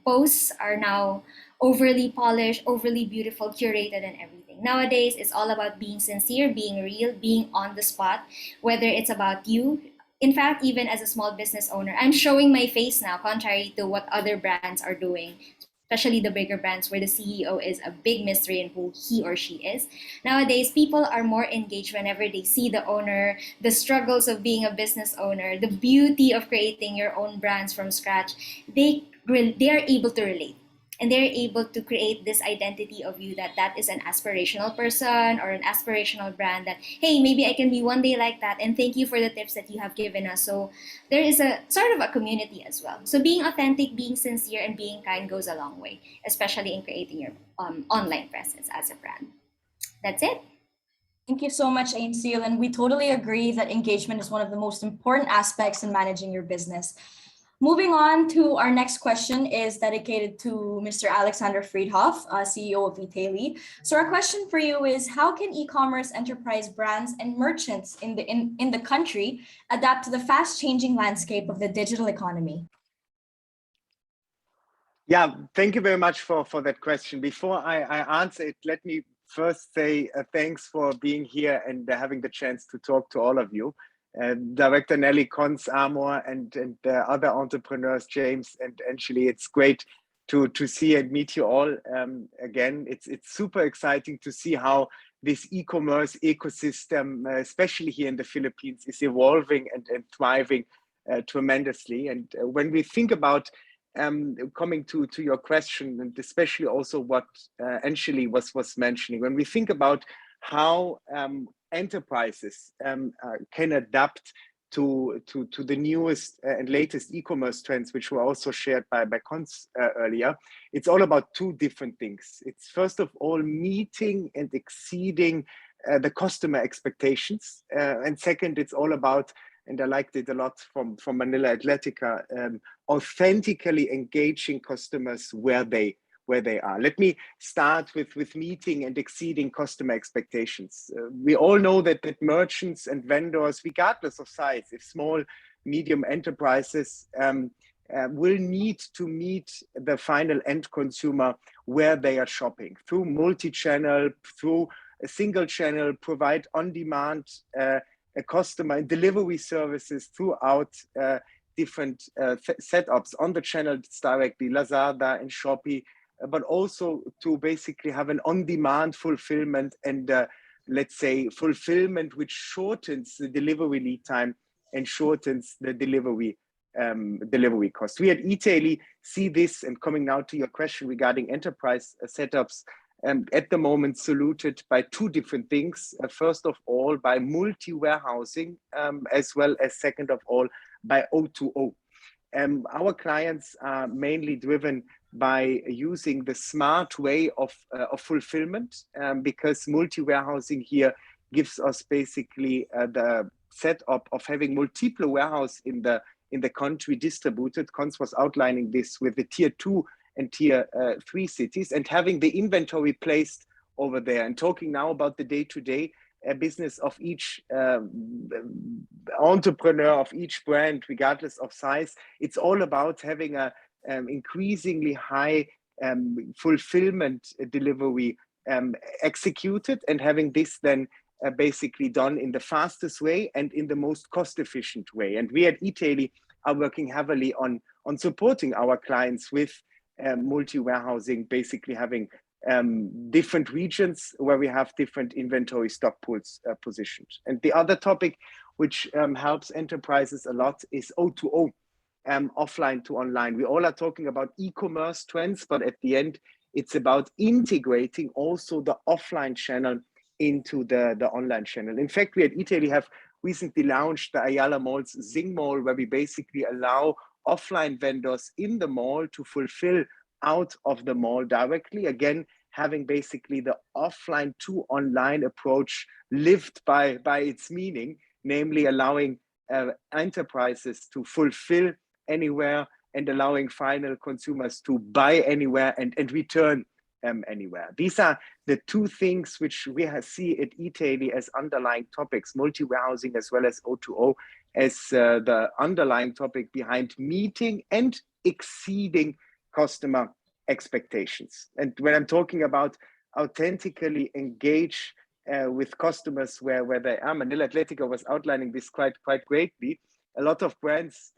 posts are now overly polished, overly beautiful, curated, and everything. Nowadays, it's all about being sincere, being real, being on the spot, whether it's about you. In fact, even as a small business owner, I'm showing my face now, contrary to what other brands are doing, especially the bigger brands where the CEO is a big mystery in who he or she is. Nowadays, people are more engaged whenever they see the owner, the struggles of being a business owner, the beauty of creating your own brands from scratch. They are able to relate. And they're able to create this identity of you that is an aspirational person or an aspirational brand that, hey, maybe I can be one day like that. And thank you for the tips that you have given us. So there is a sort of a community as well. So being authentic, being sincere, and being kind goes a long way, especially in creating your online presence as a brand. That's it. Thank you so much, Ainsil. And we totally agree that engagement is one of the most important aspects in managing your business. Moving on to our next question is dedicated to Mr. Alexander Friedhoff, CEO of Italy. So our question for you is, how can e-commerce enterprise brands and merchants in the country adapt to the fast-changing landscape of the digital economy? Yeah, thank you very much for that question. Before I answer it, let me first say thanks for being here and having the chance to talk to all of you. Director Nelly, Cons, Amor, and other entrepreneurs, James and Anjali. It's great to see and meet you all again. It's super exciting to see how this e-commerce ecosystem, especially here in the Philippines, is evolving and thriving tremendously. And when we think about coming to your question, and especially also what Anjali was mentioning, when we think about how enterprises can adapt to the newest and latest e-commerce trends, which were also shared by Cons earlier, it's all about two different things. It's first of all meeting and exceeding the customer expectations, and second, it's all about, and I liked it a lot from Manila Atletica, authentically engaging customers where they are. Let me start with meeting and exceeding customer expectations. We all know that merchants and vendors, regardless of size, if small, medium enterprises, will need to meet the final end consumer where they are shopping, through multi-channel, through a single channel, provide on-demand a customer and delivery services throughout different setups on the channels directly, Lazada and Shopee, but also to basically have an on-demand fulfillment and let's say fulfillment which shortens the delivery lead time and shortens the delivery cost. We at Italy see this, and coming now to your question regarding enterprise setups, at the moment saluted by two different things. First of all, by multi-warehousing, as well as second of all, by O2O. Our clients are mainly driven by using the smart way of fulfillment, because multi-warehousing here gives us basically the setup of having multiple warehouse in the country distributed. Cons was outlining this with the tier 2 and tier 3 cities, and having the inventory placed over there. And talking now about the day-to-day business of each entrepreneur, of each brand, regardless of size, it's all about having a increasingly high fulfillment delivery executed, and having this then basically done in the fastest way and in the most cost-efficient way. And we at eTaily are working heavily on supporting our clients with multi-warehousing, basically having different regions where we have different inventory stock pools positioned. And the other topic which helps enterprises a lot is O2O, offline to online. We all are talking about e-commerce trends, but at the end, it's about integrating also the offline channel into the online channel. In fact, we at eTaily have recently launched the Ayala Mall's Zing Mall, where we basically allow offline vendors in the mall to fulfill out of the mall directly, again, having basically the offline to online approach lived by its meaning, namely allowing enterprises to fulfill anywhere and allowing final consumers to buy anywhere and return anywhere. These are the two things which we see at eTaily as underlying topics, multi-warehousing as well as O2O, as the underlying topic behind meeting and exceeding customer expectations. And when I'm talking about authentically engage with customers where they are, Manila Athletica was outlining this quite greatly. A lot of brands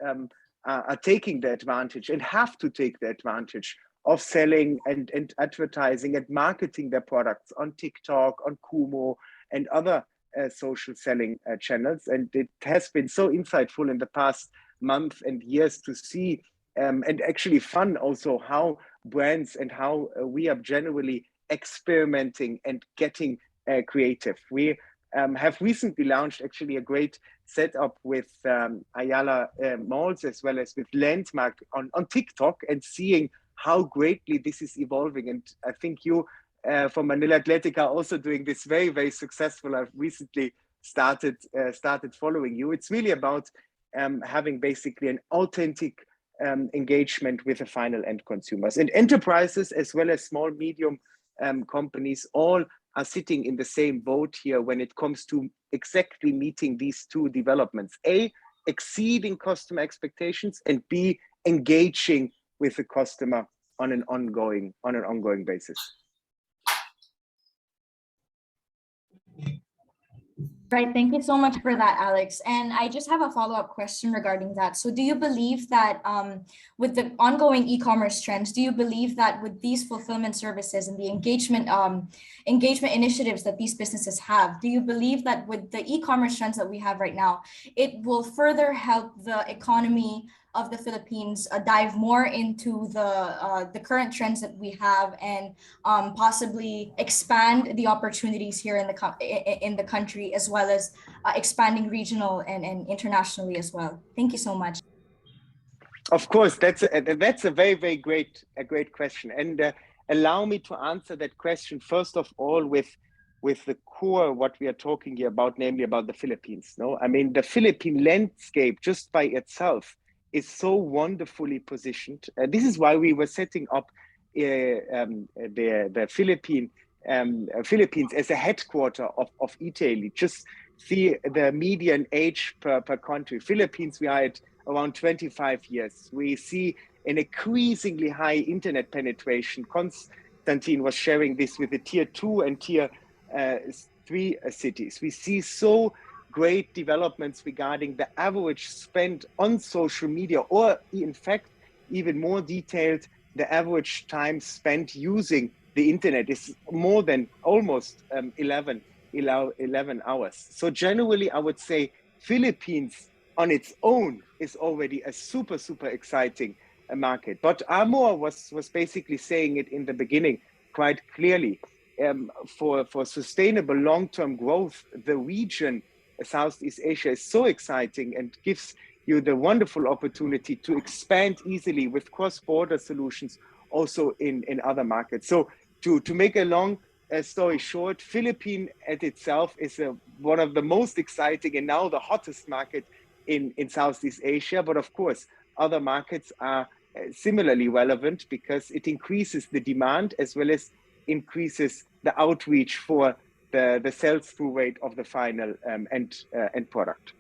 are taking the advantage and have to take the advantage of selling and advertising and marketing their products on TikTok, on Kumu, and other social selling channels. And it has been so insightful in the past month and years to see, and actually fun also, how brands and how we are generally experimenting and getting creative. We have recently launched actually a great setup with Ayala Malls as well as with Landmark on TikTok, and seeing how greatly this is evolving. And I think you from Manila Athletica are also doing this very successful. I've recently started following you. It's really about having basically an authentic engagement with the final end consumers, and enterprises as well as small medium companies all are sitting in the same boat here when it comes to exactly meeting these two developments: A, exceeding customer expectations, and B, engaging with the customer on an ongoing basis. Right. Thank you so much for that, Alex. And I just have a follow-up question regarding that. So do you believe that with the ongoing e-commerce trends, do you believe that with these fulfillment services and the engagement initiatives that these businesses have, do you believe that with the e-commerce trends that we have right now, it will further help the economy of the Philippines dive more into the current trends that we have, and possibly expand the opportunities here in the country, as well as expanding regional and internationally as well? Thank you so much. Of course, that's a very great question, and allow me to answer that question first of all with the core what we are talking here about, namely about the Philippines. No, I mean, the Philippine landscape just by itself is so wonderfully positioned. This is why we were setting up the Philippines as a headquarter of eTaily. Just see the median age per country. Philippines, we are at around 25 years. We see an increasingly high internet penetration. Konstantin was sharing this with the tier 2 and tier 3 cities. We see so great developments regarding the average spend on social media, or in fact, even more detailed, the average time spent using the internet is more than almost 11 hours. So generally, I would say Philippines on its own is already a super exciting market. But Amor was basically saying it in the beginning quite clearly. For sustainable long-term growth, the region Southeast Asia is so exciting and gives you the wonderful opportunity to expand easily with cross-border solutions also in other markets. So to make a long story short, Philippines at itself is one of the most exciting and now the hottest market in Southeast Asia. But of course, other markets are similarly relevant because it increases the demand as well as increases the outreach for the sell-through rate of the final end product.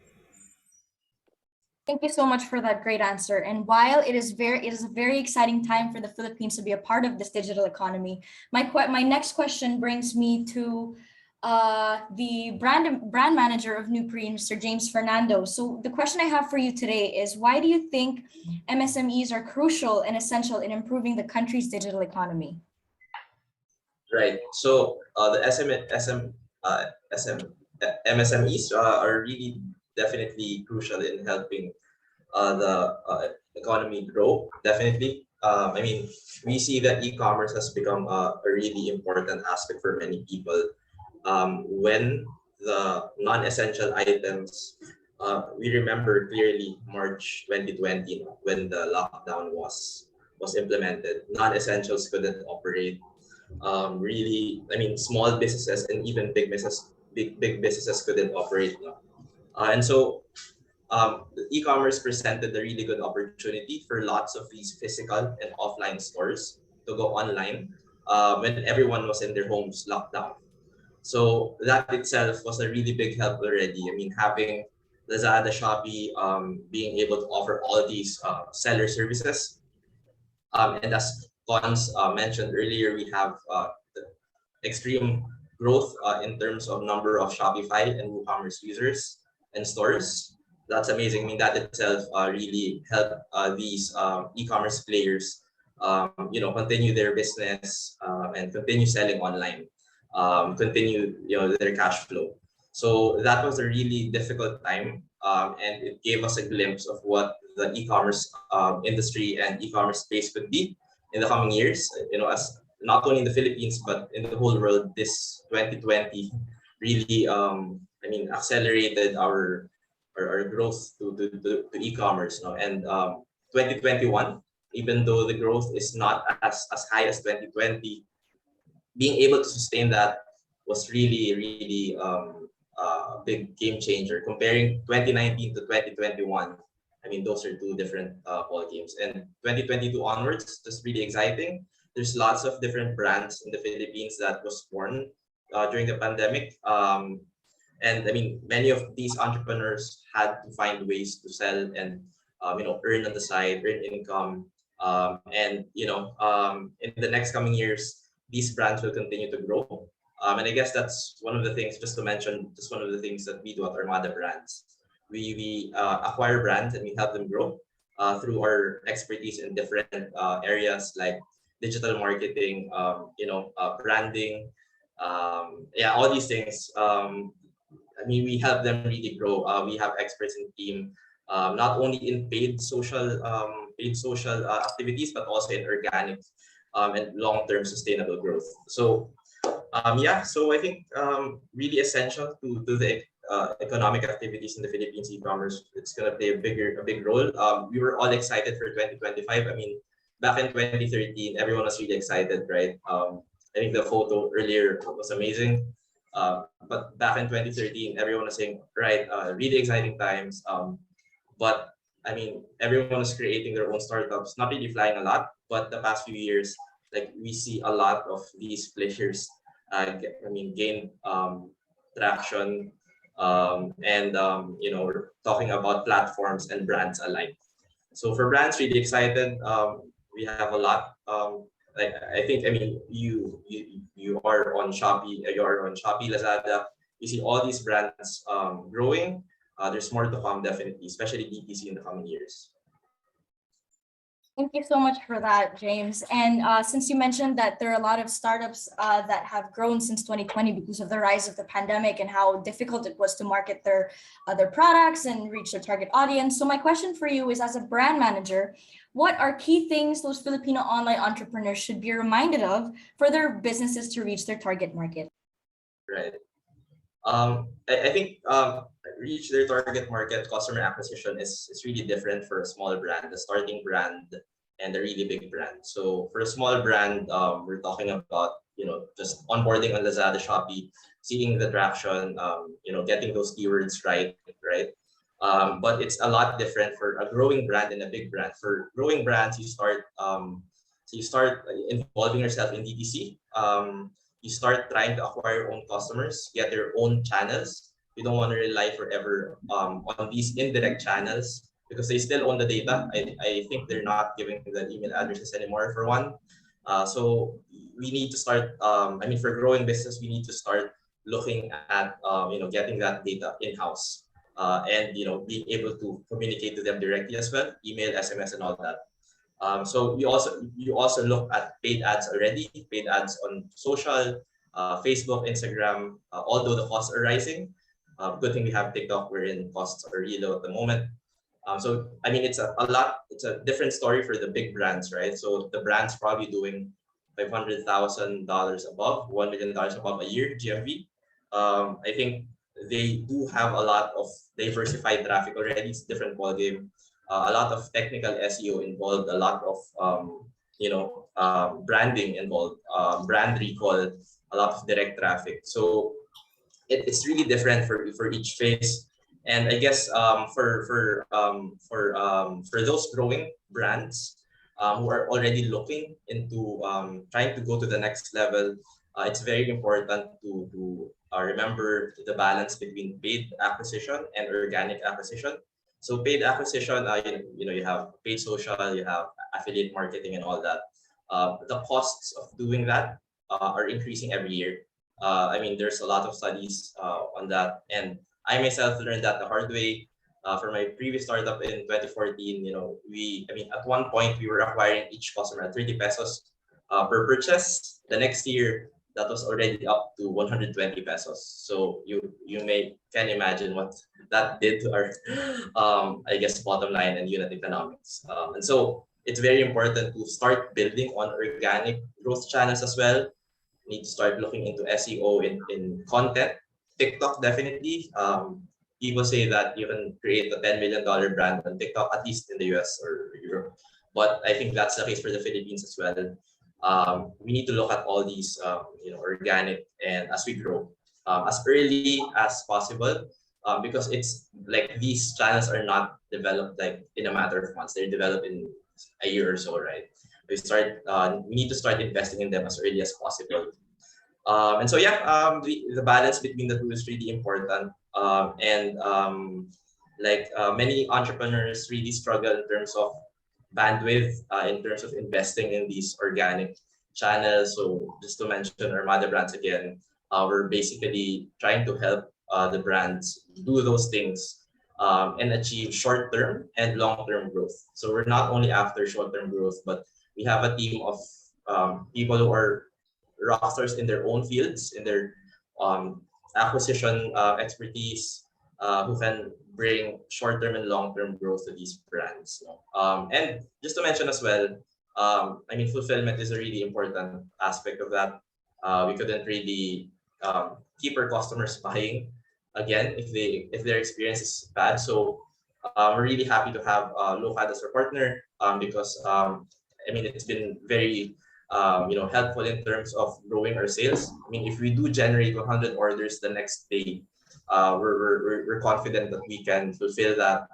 Thank you so much for that great answer. And while it is a very exciting time for the Philippines to be a part of this digital economy, my next question brings me to the brand manager of Nupri, Mr. James Fernando. So the question I have for you today is, why do you think MSMEs are crucial and essential in improving the country's digital economy? Right. So the MSMEs are really definitely crucial in helping the economy grow. Definitely. I mean, we see that e-commerce has become a really important aspect for many people. When the non-essential items, we remember clearly March 2020 when the lockdown was implemented. Non-essentials couldn't operate. Really, I mean, small businesses and even big businesses couldn't operate. No? And so e-commerce presented a really good opportunity for lots of these physical and offline stores to go online when everyone was in their homes locked down. So that itself was a really big help already. I mean, having Lazada, Shopee being able to offer all these seller services. And as Cons mentioned earlier, we have the extreme growth in terms of number of Shopify and WooCommerce users and stores. That's amazing. I mean, that itself really helped these e-commerce players, continue their business and continue selling online, continue, their cash flow. So that was a really difficult time, and it gave us a glimpse of what the e-commerce industry and e-commerce space could be in the coming years. As not only in the Philippines but in the whole world, this 2020 really, accelerated our growth to e-commerce. And 2021, even though the growth is not as high as 2020, being able to sustain that was really, really a big game changer. Comparing 2019 to 2021, I mean, those are two different ball games. And 2022 onwards, just really exciting. There's lots of different brands in the Philippines that was born during the pandemic. And I mean, many of these entrepreneurs had to find ways to sell and earn on the side, earn income. In the next coming years, these brands will continue to grow. And I guess that's one of the things, just to mention, just one of the things that we do at Armada Brands. We acquire brands and we help them grow through our expertise in different areas like digital marketing, branding, all these things. We help them really grow. We have experts in the team, not only in paid social activities, but also in organic and long-term sustainable growth. So so I think really essential to the economic activities in the Philippines e-commerce. It's going to play a big role. We were all excited for 2025. I mean, back in 2013, everyone was really excited, right? I think the photo earlier was amazing. But back in 2013, everyone was saying, right, really exciting times. But I mean, everyone was creating their own startups, not really flying a lot, but the past few years, like we see a lot of these players gain traction. We're talking about platforms and brands alike. So for brands, really excited. We have a lot. I think you are on Shopee. You are on Shopee, Lazada. You see all these brands growing. There's more to come, definitely, especially DTC in the coming years. Thank you so much for that, James. And since you mentioned that there are a lot of startups that have grown since 2020 because of the rise of the pandemic and how difficult it was to market their products and reach their target audience. So my question for you is, as a brand manager, what are key things those Filipino online entrepreneurs should be reminded of for their businesses to reach their target market? Right. I think reach their target market customer acquisition is really different for a small brand, a starting brand, and a really big brand. So for a small brand, we're talking about just onboarding on Lazada, Shopee, seeing the traction, getting those keywords right. But it's a lot different for a growing brand and a big brand. For growing brands, you start involving yourself in DTC. You start trying to acquire your own customers, get your own channels. You don't want to rely forever on these indirect channels. because they still own the data. I think they're not giving the email addresses anymore for one. So we need to start, I mean, for growing business, we need to start looking at, getting that data in-house and, being able to communicate to them directly as well, email, SMS, and all that. So you also look at paid ads already, paid ads on social, Facebook, Instagram, although the costs are rising. Good thing we have TikTok wherein costs are really low at the moment. So I mean, it's a different story for the big brands, right? So the brands probably doing $500,000 above, $1 million above a year GMV. I think they do have a lot of diversified traffic already. It's a different ballgame. A lot of technical SEO involved, a lot of branding involved, brand recall, a lot of direct traffic. So it's really different for each phase. And I guess for those growing brands who are already looking into trying to go to the next level, it's very important to remember the balance between paid acquisition and organic acquisition. So paid acquisition, you have paid social, you have affiliate marketing, and all that. The costs of doing that are increasing every year. I mean, there's a lot of studies on that, and I myself learned that the hard way. For my previous startup in 2014, at one point we were acquiring each customer at 30 pesos per purchase. The next year, that was already up to 120 pesos. So you can imagine what that did to our, I guess, bottom line and unit economics. And so it's very important to start building on organic growth channels as well. You need to start looking into SEO in content. TikTok, definitely. People say that you can create a $10 million brand on TikTok, at least in the US or Europe. But I think that's the case for the Philippines as well. We need to look at all these, organic, and as we grow, as early as possible, because it's like these channels are not developed like in a matter of months. They're developed in a year or so, right? We need to start investing in them as early as possible. And so, the balance between the two is really important. Many entrepreneurs really struggle in terms of bandwidth, in terms of investing in these organic channels. So just to mention our mother brands again, we're basically trying to help the brands do those things and achieve short-term and long-term growth. So we're not only after short-term growth, but we have a team of people who are rockstars in their own fields, in their acquisition expertise, who can bring short-term and long-term growth to these brands. And just to mention as well, fulfillment is a really important aspect of that. We couldn't really keep our customers buying again if their experience is bad. So we're really happy to have Locad as our partner because it's been very helpful in terms of growing our sales. I mean, if we do generate 100 orders the next day, we're confident that we can fulfill that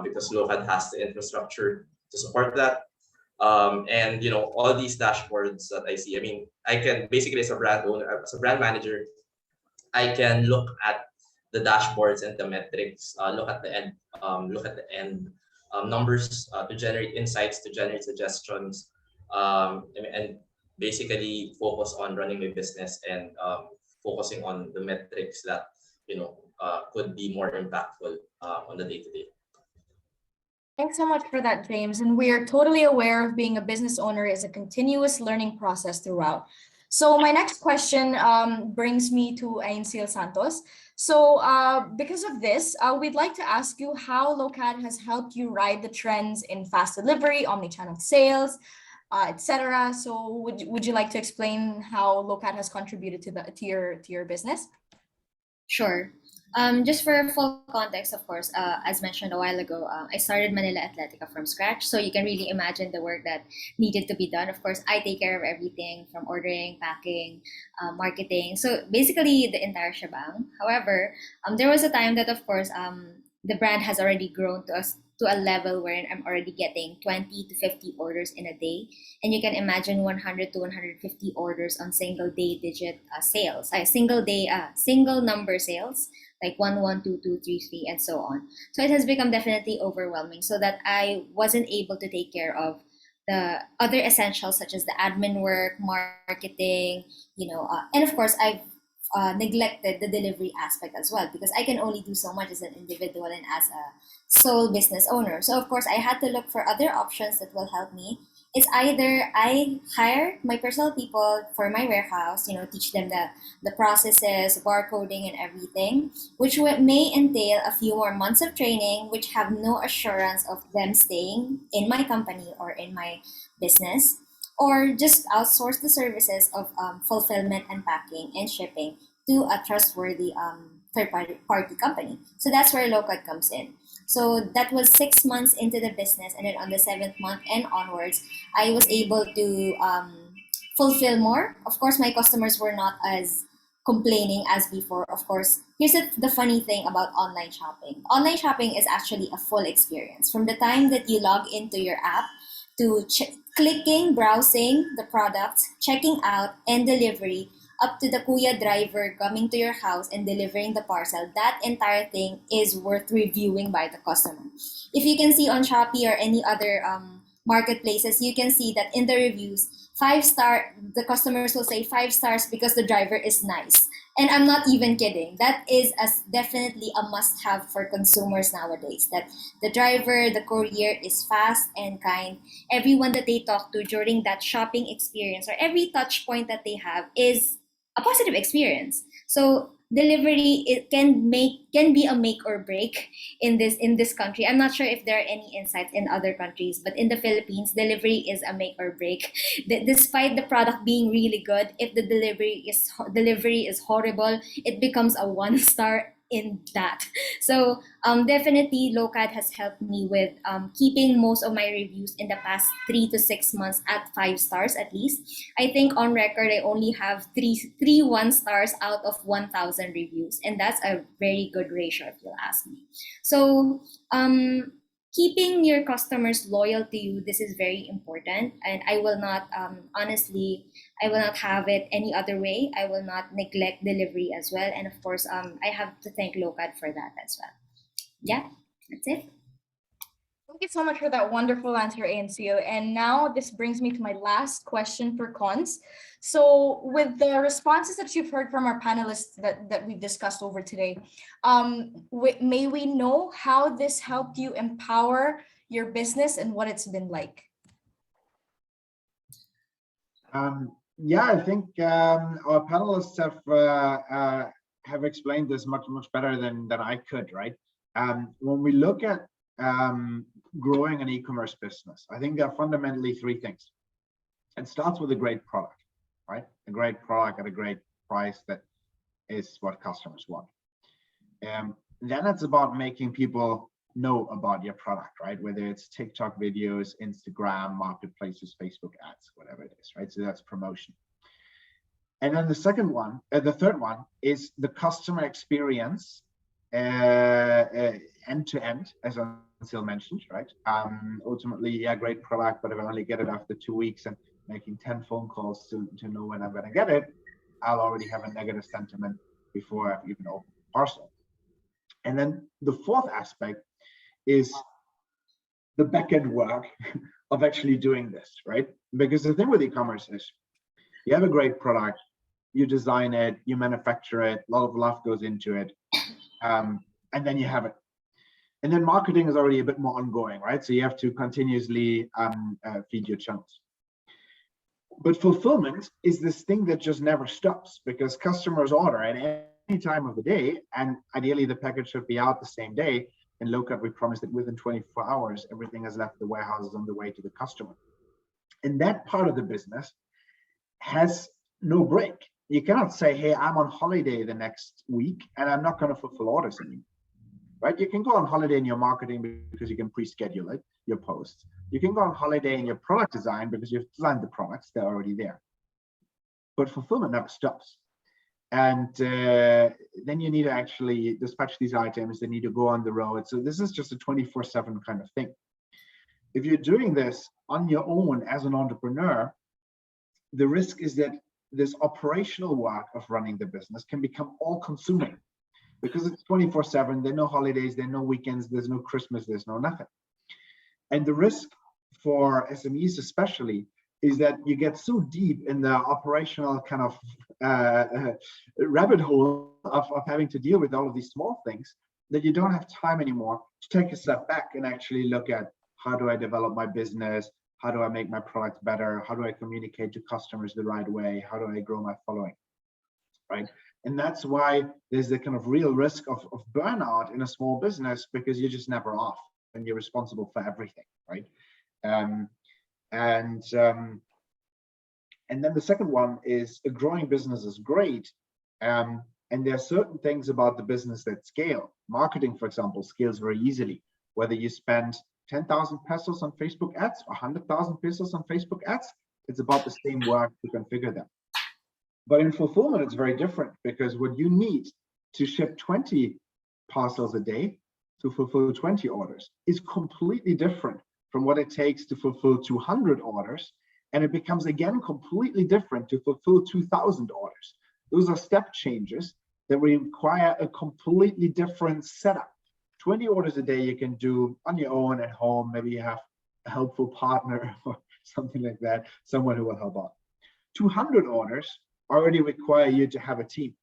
because Locad has the infrastructure to support that. And all these dashboards that I see, I can basically, as a brand owner, as a brand manager, I can look at the dashboards and the metrics, look at the end numbers to generate insights, to generate suggestions, and basically focus on running my business and focusing on the metrics that could be more impactful on the day-to-day. Thanks so much for that, James. And we are totally aware of being a business owner is a continuous learning process throughout. So my next question brings me to Ainsel Santos. So because of this, we'd like to ask you how Locad has helped you ride the trends in fast delivery, omnichannel sales, etc. So would you like to explain how Locad has contributed to your business? Sure. Just for full context, of course, as mentioned a while ago, I started Manila Athletica from scratch. So you can really imagine the work that needed to be done. Of course, I take care of everything from ordering, packing, marketing. So basically the entire shebang. However, there was a time that, of course, the brand has already grown to a level wherein I'm already getting 20 to 50 orders in a day. And you can imagine 100 to 150 orders on single day digit sales, single number sales. like 1 1 2 2 3 3 and so on. So it has become definitely overwhelming, so that I wasn't able to take care of the other essentials such as the admin work, marketing, and of course I've neglected the delivery aspect as well, because I can only do so much as an individual and as a sole business owner. So of course I had to look for other options that will help me. It's either I hire my personal people for my warehouse, teach them the processes, barcoding and everything, which may entail a few more months of training, which have no assurance of them staying in my company or in my business, or just outsource the services of fulfillment and packing and shipping to a trustworthy third party company. So that's where Locad comes in. So that was 6 months into the business, and then on the 7th month and onwards, I was able to fulfill more. Of course, my customers were not as complaining as before. Of course, here's the funny thing about online shopping. Online shopping is actually a full experience. From the time that you log into your app to clicking, browsing the products, checking out, and delivery, up to the kuya driver coming to your house and delivering the parcel, that entire thing is worth reviewing by the customer. If you can see on Shopee or any other marketplaces, you can see that in the reviews, 5-star, the customers will say 5 stars because the driver is nice. And I'm not even kidding. That is definitely a must-have for consumers nowadays, that the driver, the courier is fast and kind. Everyone that they talk to during that shopping experience, or every touch point that they have, is a positive experience. So delivery, it can be a make or break in this country. I'm not sure if there are any insights in other countries, but in the Philippines, delivery is a make or break. Despite the product being really good, if the delivery is horrible, it becomes a 1-star in that. So definitely Locad has helped me with keeping most of my reviews in the past 3 to 6 months at 5 stars at least. I think on record I only have three 1-stars out of 1,000 reviews, and that's a very good ratio if you'll ask me. So keeping your customers loyal to you, this is very important, and I will not honestly, I will not have it any other way. I will not neglect delivery as well, and of course I have to thank Locad for that as well. Yeah, that's it. Thank you so much for that wonderful answer, ANCO. And now this brings me to my last question for Cons. So with the responses that you've heard from our panelists that we've discussed over today, may we know how this helped you empower your business and what it's been like? Yeah, I think our panelists have explained this much better than I could, right? When we look at growing an e-commerce business, I think there are fundamentally 3 things. It starts with a great product, right? A great product at a great price that is what customers want. Then it's about making people know about your product, right? Whether it's TikTok videos, Instagram, marketplaces, Facebook ads, whatever it is, right? So that's promotion. And then the third one is the customer experience end to end, as Ancil mentioned, right? Ultimately, yeah, great product, but if I only get it after 2 weeks and making 10 phone calls to know when I'm going to get it, I'll already have a negative sentiment before I've even opened the parcel. And then the fourth aspect is the back-end work of actually doing this, right? Because the thing with e-commerce is you have a great product, you design it, you manufacture it, a lot of love goes into it, and then you have it. And then marketing is already a bit more ongoing, right? So you have to continuously feed your channels. But fulfillment is this thing that just never stops, because customers order at any time of the day, and ideally the package should be out the same day. In Locad, we promised that within 24 hours, everything has left the warehouses on the way to the customer. And that part of the business has no break. You cannot say, hey, I'm on holiday the next week and I'm not going to fulfill orders anymore, right? You can go on holiday in your marketing because you can pre-schedule it, your posts. You can go on holiday in your product design because you've designed the products, they're already there. But fulfillment never stops. And then you need to actually dispatch these items, they need to go on the road. So this is just a 24/7 kind of thing. If you're doing this on your own as an entrepreneur, the risk is that this operational work of running the business can become all consuming, because it's 24/7. There are no holidays, there are no weekends, there's no Christmas, there's no nothing. And the risk for SMEs especially is that you get so deep in the operational kind of rabbit hole of having to deal with all of these small things that you don't have time anymore to take a step back and actually look at, how do I develop my business? How do I make my products better? How do I communicate to customers the right way? How do I grow my following, right? And that's why there's the kind of real risk of burnout in a small business, because you're just never off and you're responsible for everything, right? And then the second one is, a growing business is great. And there are certain things about the business that scale. Marketing, for example, scales very easily. Whether you spend 10,000 pesos on Facebook ads or 100,000 pesos on Facebook ads, it's about the same work to configure them. But in fulfillment, it's very different, because what you need to ship 20 parcels a day to fulfill 20 orders is completely different from what it takes to fulfill 200 orders. And it becomes again completely different to fulfill 2,000 orders. Those are step changes that require a completely different setup. 20 orders a day you can do on your own at home. Maybe you have a helpful partner or something like that, someone who will help out. 200 orders already require you to have a team.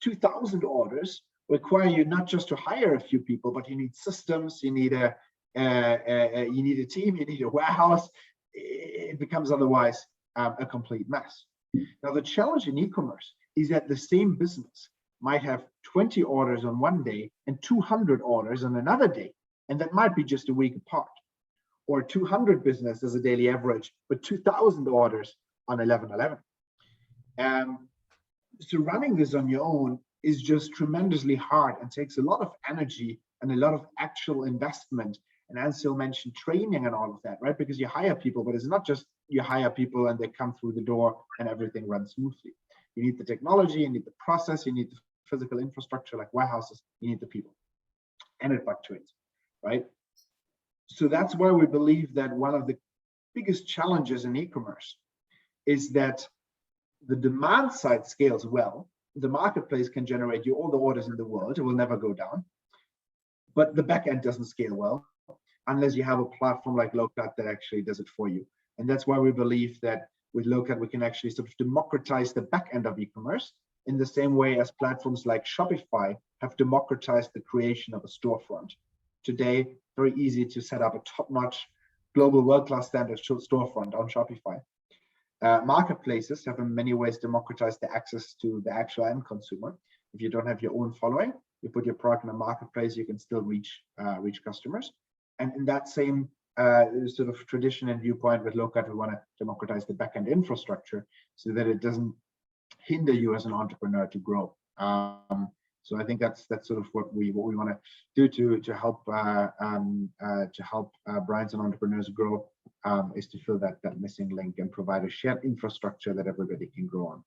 2,000 orders require you not just to hire a few people, but you need systems, you need a team, you need a warehouse. It becomes otherwise a complete mess. Now, the challenge in e-commerce is that the same business might have 20 orders on one day and 200 orders on another day, and that might be just a week apart. Or 200 business as a daily average, but 2,000 orders on 11/11. So running this on your own is just tremendously hard and takes a lot of energy and a lot of actual investment. And Ansel mentioned training and all of that, right? Because you hire people, but it's not just you hire people and they come through the door and everything runs smoothly. You need the technology, you need the process, you need the physical infrastructure like warehouses, you need the people. And it fluctuates, right? So that's why we believe that one of the biggest challenges in e-commerce is that the demand side scales well. The marketplace can generate you all the orders in the world, it will never go down. But the back end doesn't scale well unless you have a platform like Locat that actually does it for you. And that's why we believe that with Locat, we can actually sort of democratize the back end of e-commerce in the same way as platforms like Shopify have democratized the creation of a storefront. Today, very easy to set up a top-notch global world-class standard storefront on Shopify. Marketplaces have in many ways democratized the access to the actual end consumer. If you don't have your own following, you put your product in a marketplace, you can still reach customers. And in that same sort of tradition and viewpoint with Locat, we want to democratize the backend infrastructure so that it doesn't hinder you as an entrepreneur to grow. So I think that's sort of what we want to do to help brands and entrepreneurs grow, is to fill that missing link and provide a shared infrastructure that everybody can grow on.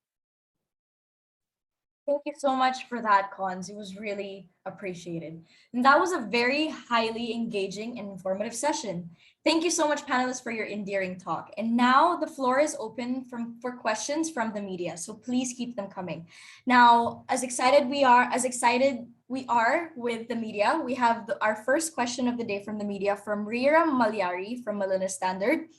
Thank you so much for that, Cons. It was really appreciated. And that was a very highly engaging and informative session. Thank you so much, panelists, for your endearing talk. And now the floor is open for questions from the media. So please keep them coming. Now, as excited we are with the media, we have our first question of the day from the media from Rira Malyari from Manila Standard.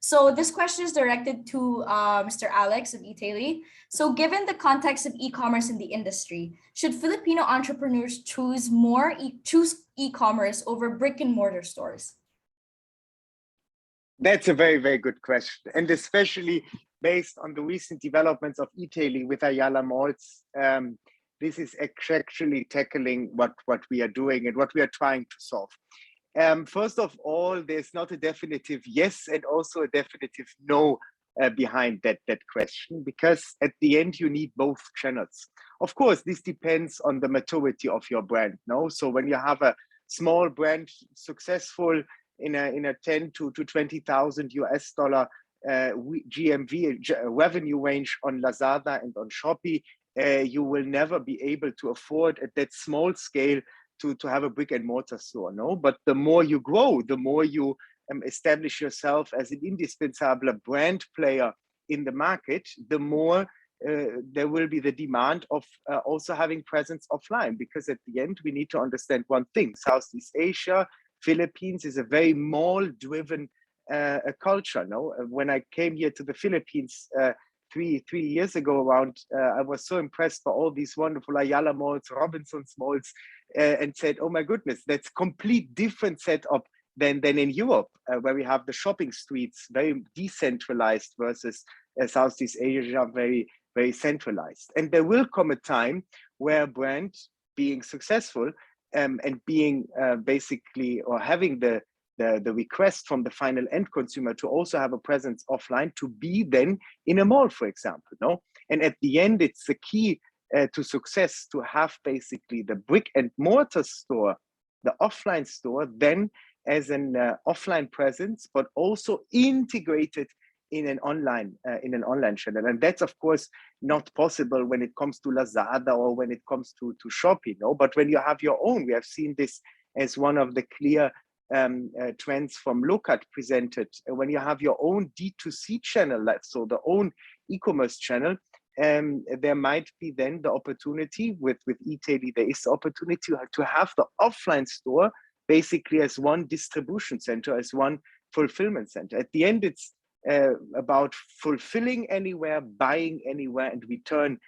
So this question is directed to Mr. Alex of eTaily. So given the context of e-commerce in the industry, should Filipino entrepreneurs choose e-commerce over brick and mortar stores? That's a very, very good question. And especially based on the recent developments of eTaily with Ayala Malls, this is actually tackling what we are doing and what we are trying to solve. First of all, there's not a definitive yes and also a definitive no behind that question, because at the end you need both channels. Of course, this depends on the maturity of your brand. No, so when you have a small brand successful in a 10 to 20,000 US dollar GMV revenue range on Lazada and on Shopee, you will never be able to afford at that small scale to have a brick and mortar store, no? But the more you grow, the more you establish yourself as an indispensable brand player in the market, the more there will be the demand of also having presence offline, because at the end we need to understand one thing: Southeast Asia, Philippines is a very mall-driven culture. No, when I came here to the Philippines 3 years ago around, I was so impressed by all these wonderful Ayala malls, Robinsons malls, and said, "Oh my goodness, that's complete different setup than in Europe, where we have the shopping streets very decentralized versus Southeast Asia very centralized." And there will come a time where brand being successful and being basically, or having the request from the final end consumer to also have a presence offline, to be then in a mall, for example. No, and at the end, it's the key to success to have basically the brick and mortar store, the offline store, then as an offline presence, but also integrated in an online channel. And that's of course not possible when it comes to Lazada or when it comes to Shopee. No, but when you have your own, we have seen this as one of the clear trends from Lokat presented. When you have your own D2C channel, so the own e-commerce channel, there might be then the opportunity with Italy, there is the opportunity to have the offline store basically as one distribution center, as one fulfillment center. At the end, it's about fulfilling anywhere, buying anywhere, and return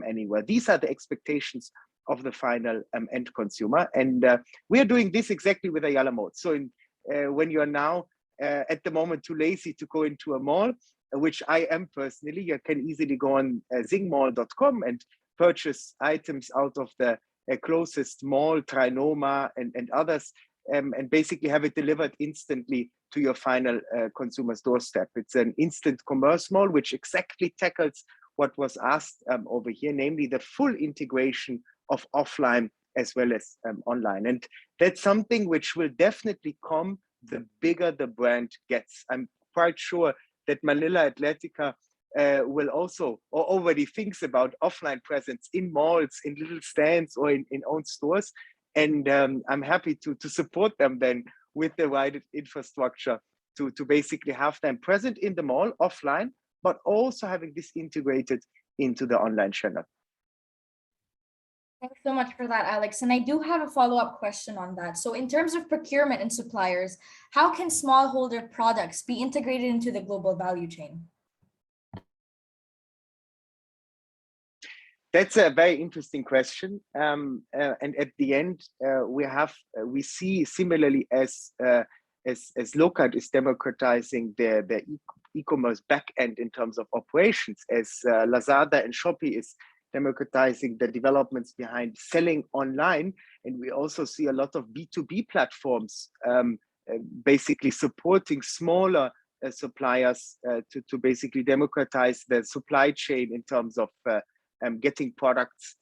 anywhere. These are the expectations of the final end consumer. And we are doing this exactly with Ayala Mode. So when you are now at the moment too lazy to go into a mall, which I am personally, you can easily go on zingmall.com and purchase items out of the closest mall, Trinoma and others, and basically have it delivered instantly to your final consumer's doorstep. It's an instant commerce mall, which exactly tackles what was asked over here, namely the full integration of offline as well as online. And that's something which will definitely come the bigger the brand gets. I'm quite sure that Manila Athletica will also, or already thinks about, offline presence in malls, in little stands, or in own stores. And I'm happy to support them then with the right infrastructure to basically have them present in the mall offline, but also having this integrated into the online channel. Thanks so much for that, Alex. And I do have a follow-up question on that. So in terms of procurement and suppliers, how can smallholder products be integrated into the global value chain? That's a very interesting question. And at the end, we see similarly as Lokat is democratizing their e-commerce backend in terms of operations, as Lazada and Shopee is democratizing the developments behind selling online. And we also see a lot of B2B platforms basically supporting smaller suppliers to basically democratize the supply chain in terms of getting products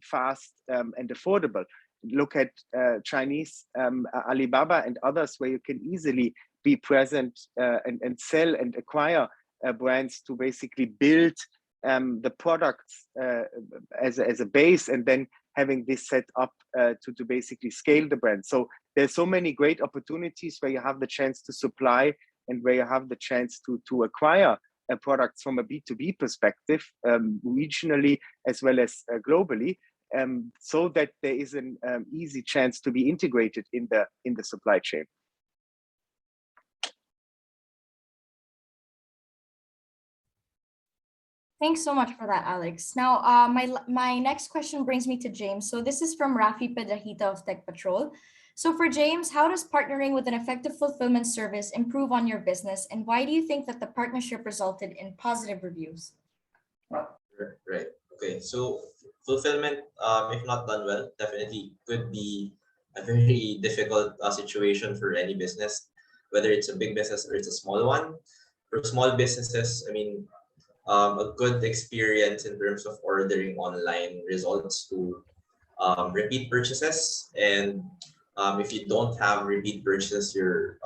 fast and affordable. Look at Chinese Alibaba and others, where you can easily be present and sell and acquire brands to basically build the products as a base, and then having this set up to basically scale the brand. So there's so many great opportunities where you have the chance to supply and where you have the chance to acquire products from a B2B perspective, regionally as well as globally, so that there is an easy chance to be integrated in the supply chain. Thanks so much for that, Alex. Now, my next question brings me to James. So this is from Rafi Pedajita of Tech Patrol. So for James, how does partnering with an effective fulfillment service improve on your business? And why do you think that the partnership resulted in positive reviews? Right. Okay. So fulfillment, if not done well, definitely could be a very difficult situation for any business, whether it's a big business or it's a small one. For small businesses, I mean, a good experience in terms of ordering online results to repeat purchases. And if you don't have repeat purchases, your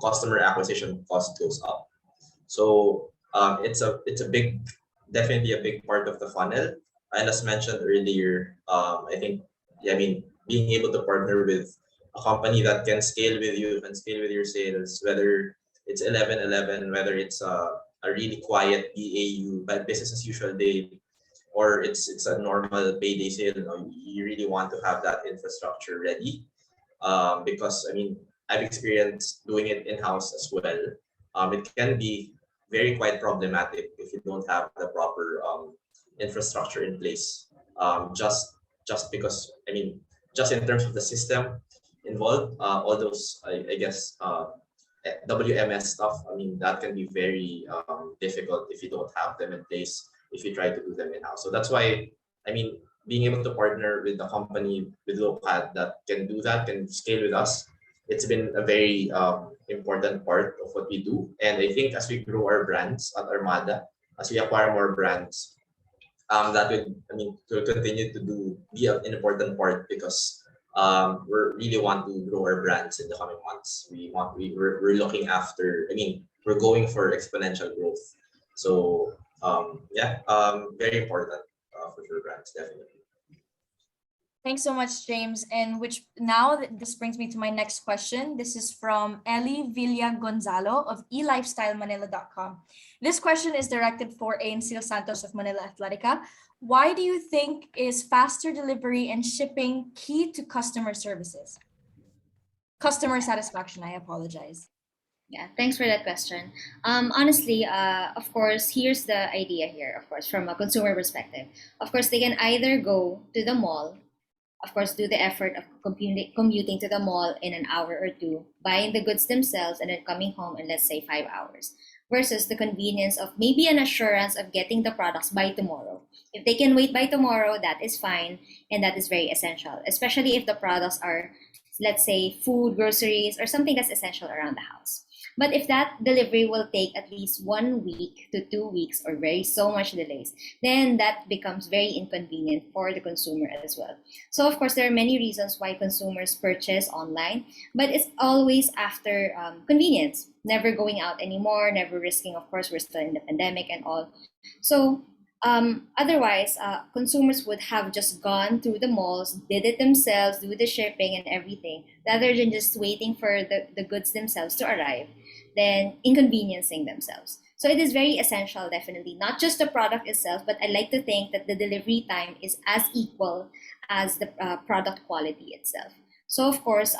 customer acquisition cost goes up. So it's a big, definitely a big part of the funnel. And as mentioned earlier, I think, I mean, being able to partner with a company that can scale with you and scale with your sales, whether it's 1111, whether it's a really quiet BAU, but business as usual day, or it's a normal payday sale, you really want to have that infrastructure ready. Because I mean, I've experienced doing it in-house as well. It can be very quite problematic if you don't have the proper infrastructure in place. Just because, I mean, just in terms of the system involved, all those I guess WMS stuff, I mean, that can be very difficult if you don't have them in place, if you try to do them in-house. So that's why, I mean, being able to partner with a company with Locad that can do that, can scale with us, it's been a very important part of what we do. And I think as we grow our brands at Armada, as we acquire more brands, that would, I mean, to continue to be an important part, because we really want to grow our brands in the coming months. We're looking after, I mean, we're going for exponential growth. So very important for sure, brands, definitely. Thanks so much, James. And this brings me to my next question. This is from Ellie Villa Gonzalo of elifestylemanila.com. This question is directed for Ainsel Santos of Manila Athletica. Why do you think is faster delivery and shipping key to customer services? Customer satisfaction, I apologize. Yeah, thanks for that question. Honestly, of course, here's the idea here, of course, from a consumer perspective. Of course, they can either go to the mall, of course, do the effort of commuting to the mall in an hour or two, buying the goods themselves, and then coming home in, let's say, 5 hours, versus the convenience of maybe an assurance of getting the products by tomorrow. If they can wait by tomorrow, that is fine, and that is very essential, especially if the products are, let's say, food, groceries, or something that's essential around the house. But if that delivery will take at least 1 week to 2 weeks, or so much delays, then that becomes very inconvenient for the consumer as well. So of course, there are many reasons why consumers purchase online, but it's always after convenience, never going out anymore, never risking, of course, we're still in the pandemic and all. So otherwise, consumers would have just gone through the malls, did it themselves, do the shipping and everything, rather than just waiting for the goods themselves to arrive, then inconveniencing themselves. So it is very essential, definitely, not just the product itself, but I like to think that the delivery time is as equal as the product quality itself. So of course,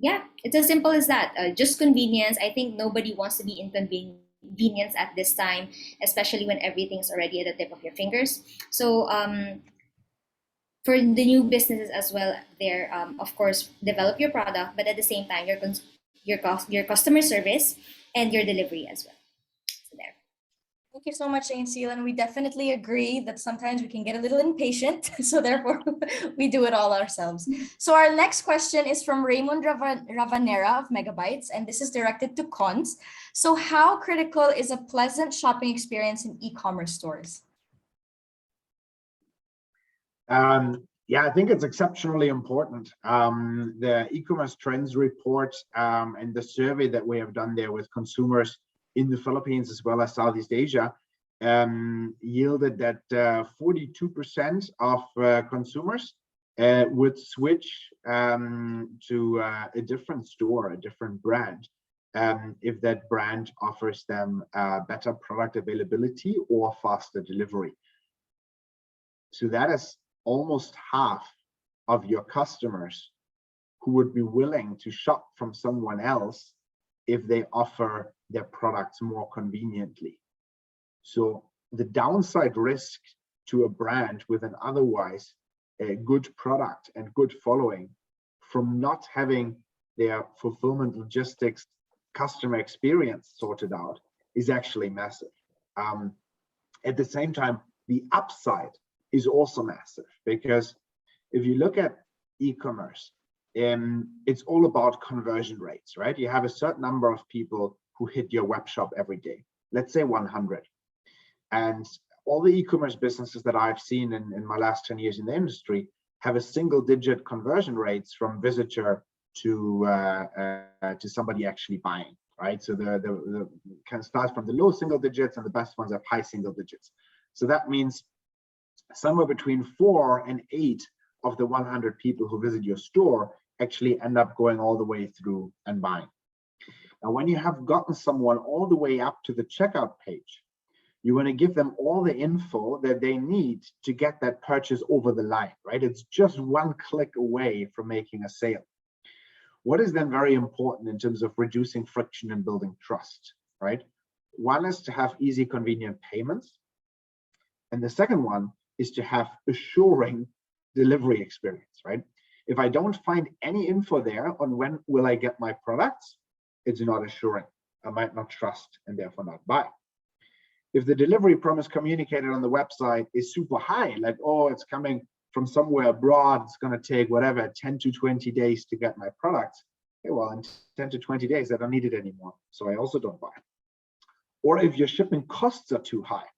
it's as simple as that. Just convenience. I think nobody wants to be inconvenienced at this time, especially when everything's already at the tip of your fingers. So for the new businesses as well, there, of course, develop your product, but at the same time, your customer service and your delivery as well. So there. Thank you so much, Ainsel. And we definitely agree that sometimes we can get a little impatient. So therefore, we do it all ourselves. So our next question is from Raymond Ravanera of Megabytes, and this is directed to Cons. So how critical is a pleasant shopping experience in e-commerce stores? I think it's exceptionally important. The e-commerce trends report and the survey that we have done there with consumers in the Philippines as well as Southeast Asia yielded that 42% of consumers would switch to a different store, a different brand, if that brand offers them better product availability or faster delivery. So that is almost half of your customers who would be willing to shop from someone else if they offer their products more conveniently. So the downside risk to a brand with an otherwise a good product and good following from not having their fulfillment, logistics, customer experience sorted out is actually massive. At the same time, the upside is also massive, because if you look at e-commerce, it's all about conversion rates, right? You have a certain number of people who hit your web shop every day, let's say 100. And all the e-commerce businesses that I've seen in my last 10 years in the industry have a single-digit conversion rates from visitor to somebody actually buying, right? So the can start from the low single digits, and the best ones have high single digits. So that means somewhere between 4 and 8 of the 100 people who visit your store actually end up going all the way through and buying. Now, when you have gotten someone all the way up to the checkout page, you want to give them all the info that they need to get that purchase over the line, right? It's just one click away from making a sale. What is then very important in terms of reducing friction and building trust, right? One is to have easy, convenient payments. And the second one is to have assuring delivery experience, right? If I don't find any info there on when will I get my products, it's not assuring. I might not trust and therefore not buy. If the delivery promise communicated on the website is super high, like, oh, it's coming from somewhere abroad, it's going to take whatever, 10 to 20 days to get my products. Okay, well, in 10 to 20 days, I don't need it anymore. So I also don't buy. Or if your shipping costs are too high.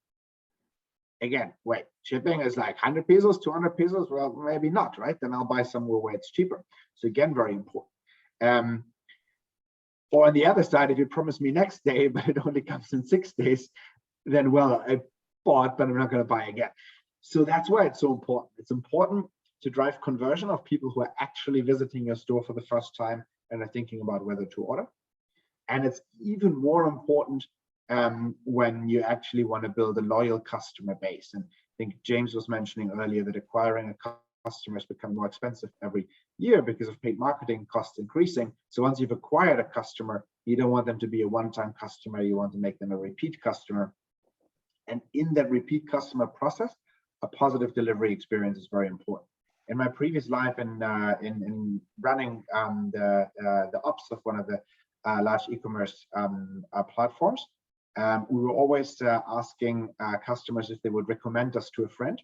Again, wait, shipping is like 100 pesos, 200 pesos? Well, maybe not, right? Then I'll buy somewhere where it's cheaper. So again, very important. Or on the other side, if you promise me next day, but it only comes in 6 days, then, well, I bought, but I'm not going to buy again. So that's why it's so important. It's important to drive conversion of people who are actually visiting your store for the first time and are thinking about whether to order. And it's even more important when you actually want to build a loyal customer base. And I think James was mentioning earlier that acquiring a customer has become more expensive every year because of paid marketing costs increasing. So once you've acquired a customer, you don't want them to be a one-time customer. You want to make them a repeat customer. And in that repeat customer process, a positive delivery experience is very important. In my previous life in running the ops of one of the large e-commerce platforms, we were always asking customers if they would recommend us to a friend.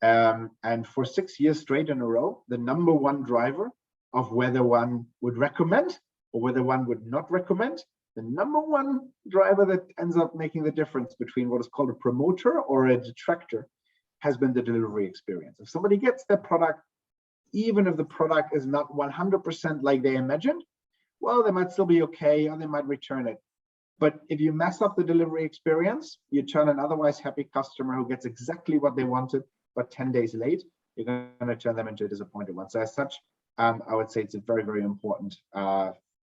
And for 6 years straight in a row, the number one driver of whether one would recommend or whether one would not recommend, the number one driver that ends up making the difference between what is called a promoter or a detractor has been the delivery experience. If somebody gets their product, even if the product is not 100% like they imagined, well, they might still be okay, or they might return it. But if you mess up the delivery experience, you turn an otherwise happy customer who gets exactly what they wanted, but 10 days late, you're going to turn them into a disappointed one. So as such, I would say it's a very, very important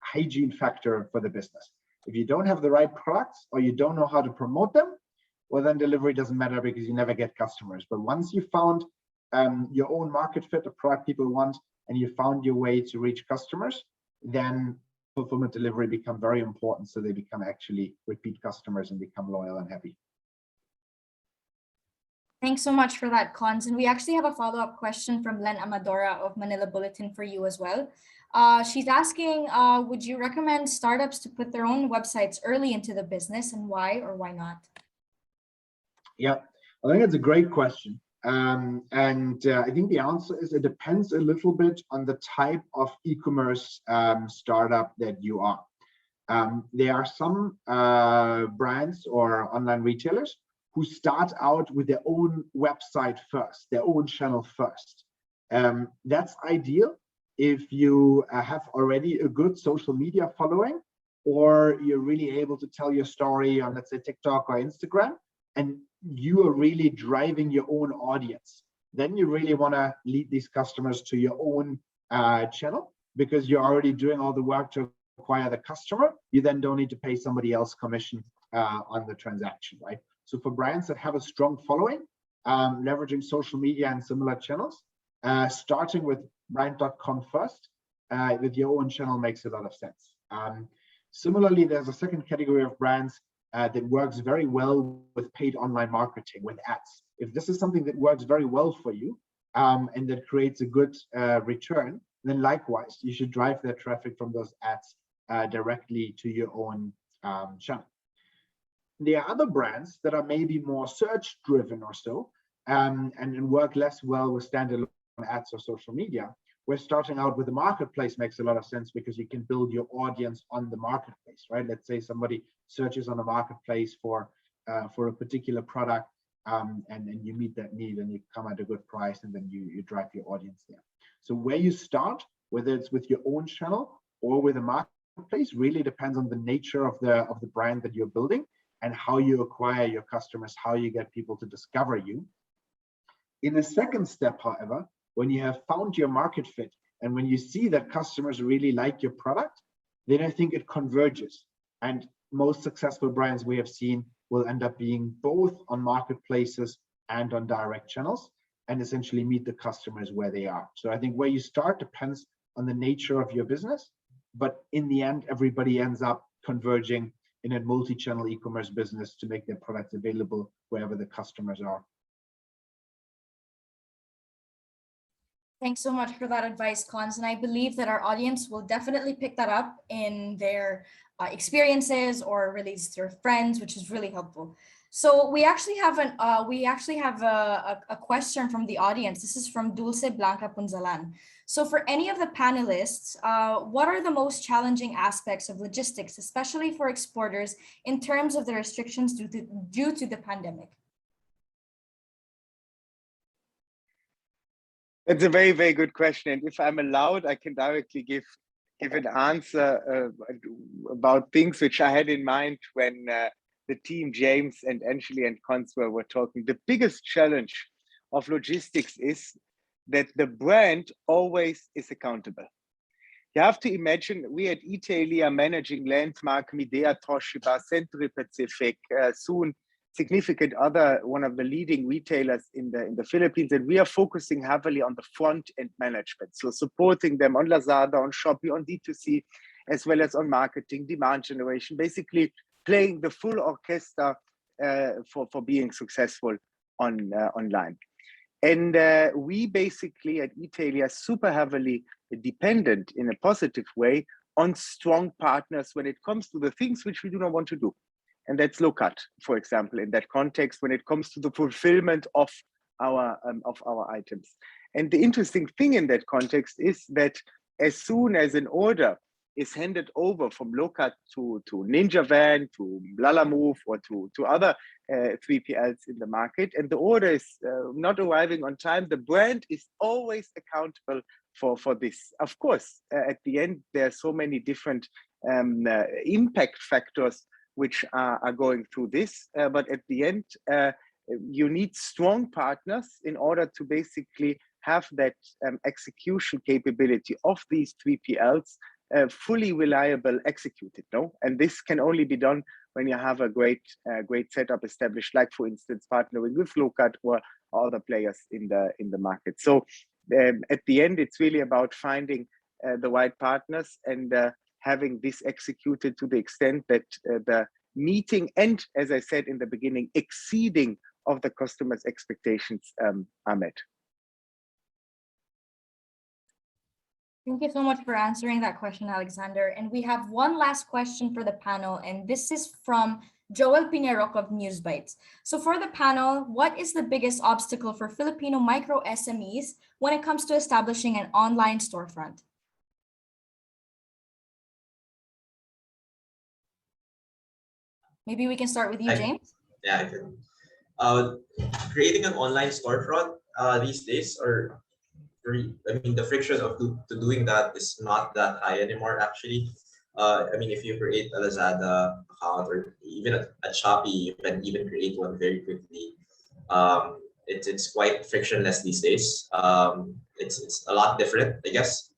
hygiene factor for the business. If you don't have the right products or you don't know how to promote them, well, then delivery doesn't matter because you never get customers. But once you found your own market fit, a product people want, and you found your way to reach customers, then fulfillment delivery become very important. So they become actually repeat customers and become loyal and happy. Thanks so much for that, Cons. And we actually have a follow-up question from Len Amadora of Manila Bulletin for you as well. She's asking, would you recommend startups to put their own websites early into the business, and why or why not? Yeah, I think it's a great question. I think the answer is it depends a little bit on the type of e-commerce startup that you are. There are some brands or online retailers who start out with their own website first, their own channel first. That's ideal if you have already a good social media following, or you're really able to tell your story on, let's say, TikTok or Instagram, and you are really driving your own audience. Then you really want to lead these customers to your own channel, because you're already doing all the work to acquire the customer. You then don't need to pay somebody else commission on the transaction, right? So for brands that have a strong following, leveraging social media and similar channels, starting with brand.com first with your own channel makes a lot of sense. Similarly, there's a second category of brands that works very well with paid online marketing, with ads. If this is something that works very well for you and that creates a good return, then likewise, you should drive that traffic from those ads directly to your own channel. There are other brands that are maybe more search driven or so, and work less well with standalone ads or social media, where starting out with the marketplace makes a lot of sense, because you can build your audience on the marketplace, right? Let's say somebody searches on a marketplace for a particular product, and you meet that need and you come at a good price, and then you drive your audience there. So where you start, whether it's with your own channel or with a marketplace, really depends on the nature of the brand that you're building and how you acquire your customers, how you get people to discover you. In the second step, however, when you have found your market fit and when you see that customers really like your product, then I think it converges. And most successful brands we have seen will end up being both on marketplaces and on direct channels, and essentially meet the customers where they are. So I think where you start depends on the nature of your business, but in the end, everybody ends up converging in a multi-channel e-commerce business to make their products available wherever the customers are. Thanks so much for that advice, Cons. And I believe that our audience will definitely pick that up in their experiences or release to their friends, which is really helpful. So we actually have a question from the audience. This is from Dulce Blanca Punzalan. So for any of the panelists, what are the most challenging aspects of logistics, especially for exporters, in terms of the restrictions due to the pandemic? It's a very, very good question. And if I'm allowed, I can directly give an answer about things which I had in mind when the team, James and Anjali and Cons were talking. The biggest challenge of logistics is that the brand always is accountable. You have to imagine we at Italy are managing Landmark, Midea, Toshiba, Century Pacific, soon significant other, one of the leading retailers in the Philippines, and we are focusing heavily on the front end management. So supporting them on Lazada, on Shopee, on D2C, as well as on marketing, demand generation, basically playing the full orchestra for being successful online. And we basically at Italy are super heavily dependent in a positive way on strong partners when it comes to the things which we do not want to do. And that's Lokat, for example, in that context, when it comes to the fulfillment of our items. And the interesting thing in that context is that as soon as an order is handed over from Lokat to Ninja Van, to Lalamove, or to other 3PLs in the market, and the order is not arriving on time, the brand is always accountable for this. Of course, at the end, there are so many different impact factors which are going through this. But at the end, you need strong partners in order to basically have that execution capability of these 3PLs fully reliable executed, no? And this can only be done when you have a great setup established, like for instance, partnering with Lokat or other players in the market. So at the end, it's really about finding the right partners and having this executed to the extent that the meeting and, as I said in the beginning, exceeding of the customer's expectations are met. Thank you so much for answering that question, Alexander. And we have one last question for the panel, and this is from Joel Piñeroc of Newsbites. So for the panel, what is the biggest obstacle for Filipino micro SMEs when it comes to establishing an online storefront? Maybe we can start with you, James. Yeah, I can. Creating an online storefront these days, the friction of doing that is not that high anymore, actually. If you create a Lazada account or even at Shopee, you can even create one very quickly. It's quite frictionless these days. It's a lot different, I guess.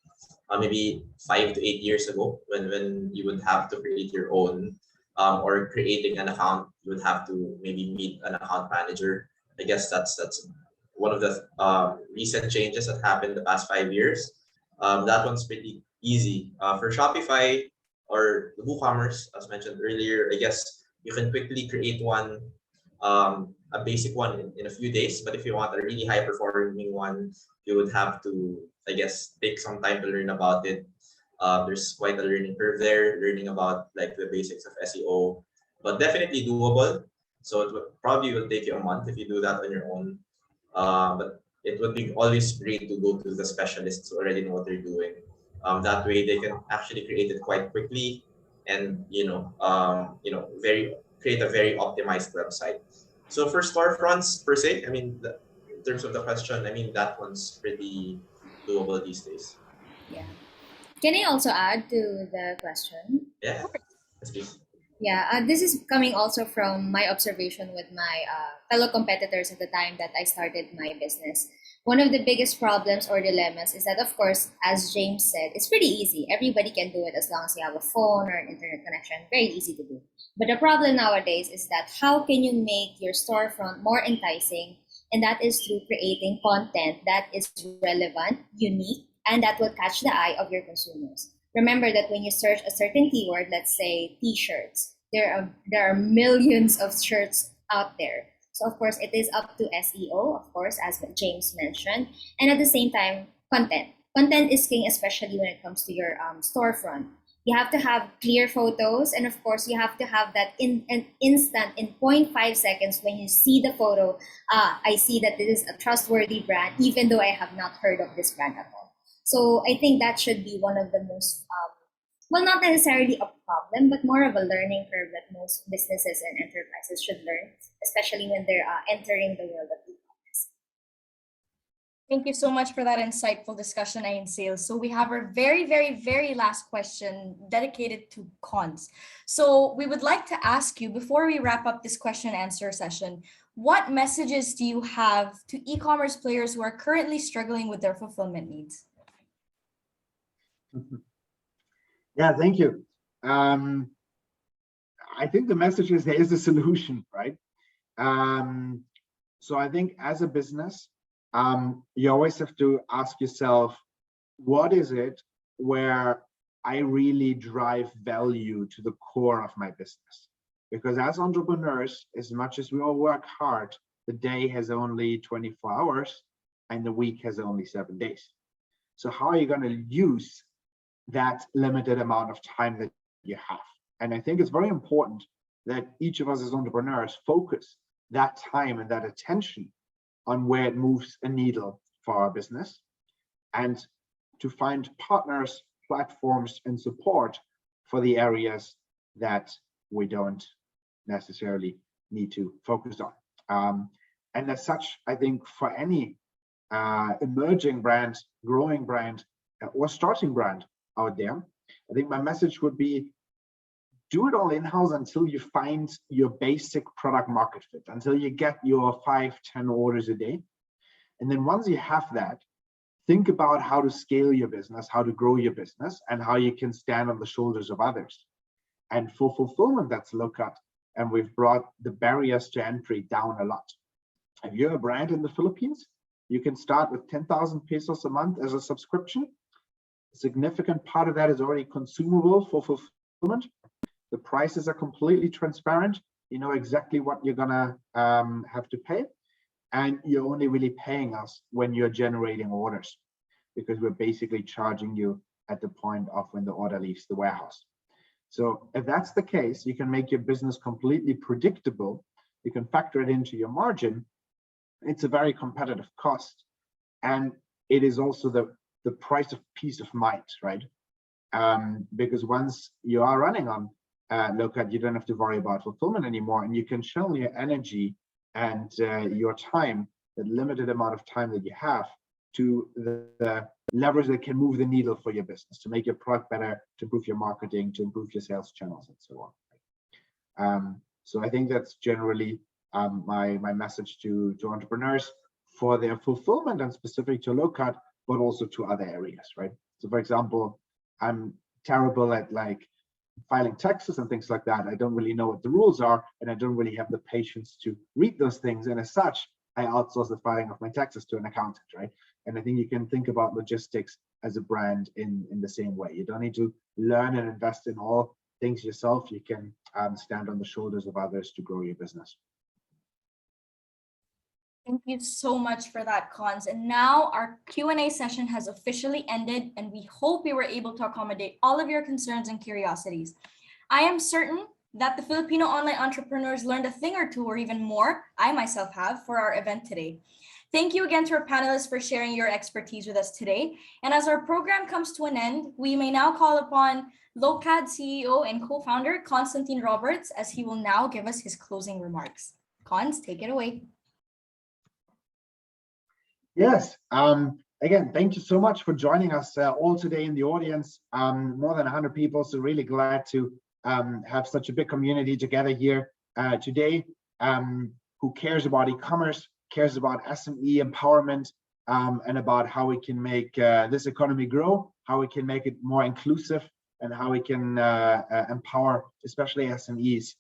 Maybe 5 to 8 years ago, when you would have to create your own, or creating an account, you would have to maybe meet an account manager. I guess that's one of the recent changes that happened the past 5 years. That one's pretty easy. For Shopify or the WooCommerce, as mentioned earlier, I guess you can quickly create one, a basic one in a few days. But if you want a really high performing one, you would have to, I guess, take some time to learn about it. There's quite a learning curve there, learning about like the basics of SEO, but definitely doable. So it probably will take you a month if you do that on your own. But it would be always great to go to the specialists who already know what they're doing. That way they can actually create it quite quickly and create a very optimized website. So for storefronts per se, in terms of the question, that one's pretty doable these days. Yeah. Can I also add to the question? Yeah. Yes, please. Yeah, this is coming also from my observation with my fellow competitors at the time that I started my business. One of the biggest problems or dilemmas is that, of course, as James said, it's pretty easy. Everybody can do it as long as you have a phone or an internet connection. Very easy to do. But the problem nowadays is that how can you make your storefront more enticing? And that is through creating content that is relevant, unique, and that will catch the eye of your consumers. Remember that when you search a certain keyword, let's say t-shirts, there are millions of shirts out there. So of course, it is up to SEO, of course, as James mentioned, and at the same time, content. Content is king, especially when it comes to your storefront. You have to have clear photos, and of course, you have to have that in an instant, in 0.5 seconds, when you see the photo. I see that this is a trustworthy brand, even though I have not heard of this brand at all. So I think that should be one of the most well, not necessarily a problem, but more of a learning curve that most businesses and enterprises should learn, especially when they're entering the world of e-commerce. Thank you so much for that insightful discussion, Ain Sales. So we have our very last question dedicated to cons. So we would like to ask you, before we wrap up this question and answer session, what messages do you have to e-commerce players who are currently struggling with their fulfillment needs? Yeah, thank you. I think the message is there is a solution, right? So I think as a business, you always have to ask yourself, what is it where I really drive value to the core of my business? Because as entrepreneurs, as much as we all work hard, the day has only 24 hours and the week has only 7 days. So how are you going to use that limited amount of time that you have? And I think it's very important that each of us as entrepreneurs focus that time and that attention on where it moves a needle for our business, and to find partners, platforms, and support for the areas that we don't necessarily need to focus on. And as such, I think for any emerging brand, growing brand, or starting brand out there, I think my message would be, do it all in-house until you find your basic product market fit, until you get your 5-10 orders a day. And then once you have that, think about how to scale your business, how to grow your business, and how you can stand on the shoulders of others. And for fulfillment, that's look at, and we've brought the barriers to entry down a lot. If you're a brand in the Philippines, you can start with 10,000 pesos a month as a subscription. A significant part of that is already consumable for fulfillment. The prices are completely transparent. You know exactly what you're gonna have to pay. And you're only really paying us when you're generating orders, because we're basically charging you at the point of when the order leaves the warehouse. So if that's the case, you can make your business completely predictable. You can factor it into your margin. It's a very competitive cost. And it is also the price of peace of mind, right? Because once you are running on Lokat, you don't have to worry about fulfillment anymore, and you can channel your energy and your time, the limited amount of time that you have, to the levers that can move the needle for your business, to make your product better, to improve your marketing, to improve your sales channels, and so on. So I think that's generally my message to entrepreneurs for their fulfillment, and specific to Lokat, but also to other areas, right? So for example, I'm terrible at like filing taxes and things like that. I don't really know what the rules are, and I don't really have the patience to read those things. And as such, I outsource the filing of my taxes to an accountant, right? And I think you can think about logistics as a brand in the same way. You don't need to learn and invest in all things yourself. You can stand on the shoulders of others to grow your business. Thank you so much for that, Cons. And now our Q&A session has officially ended, and we hope we were able to accommodate all of your concerns and curiosities. I am certain that the Filipino online entrepreneurs learned a thing or two, or even more, I myself have, for our event today. Thank you again to our panelists for sharing your expertise with us today. And as our program comes to an end, we may now call upon Lokat CEO and co-founder Constantine Roberts, as he will now give us his closing remarks. Cons, take it away. Yes. Again, thank you so much for joining us all today in the audience. More than 100 people, so really glad to have such a big community together here today, who cares about e-commerce, cares about SME empowerment, and about how we can make this economy grow, how we can make it more inclusive, and how we can empower especially SMEs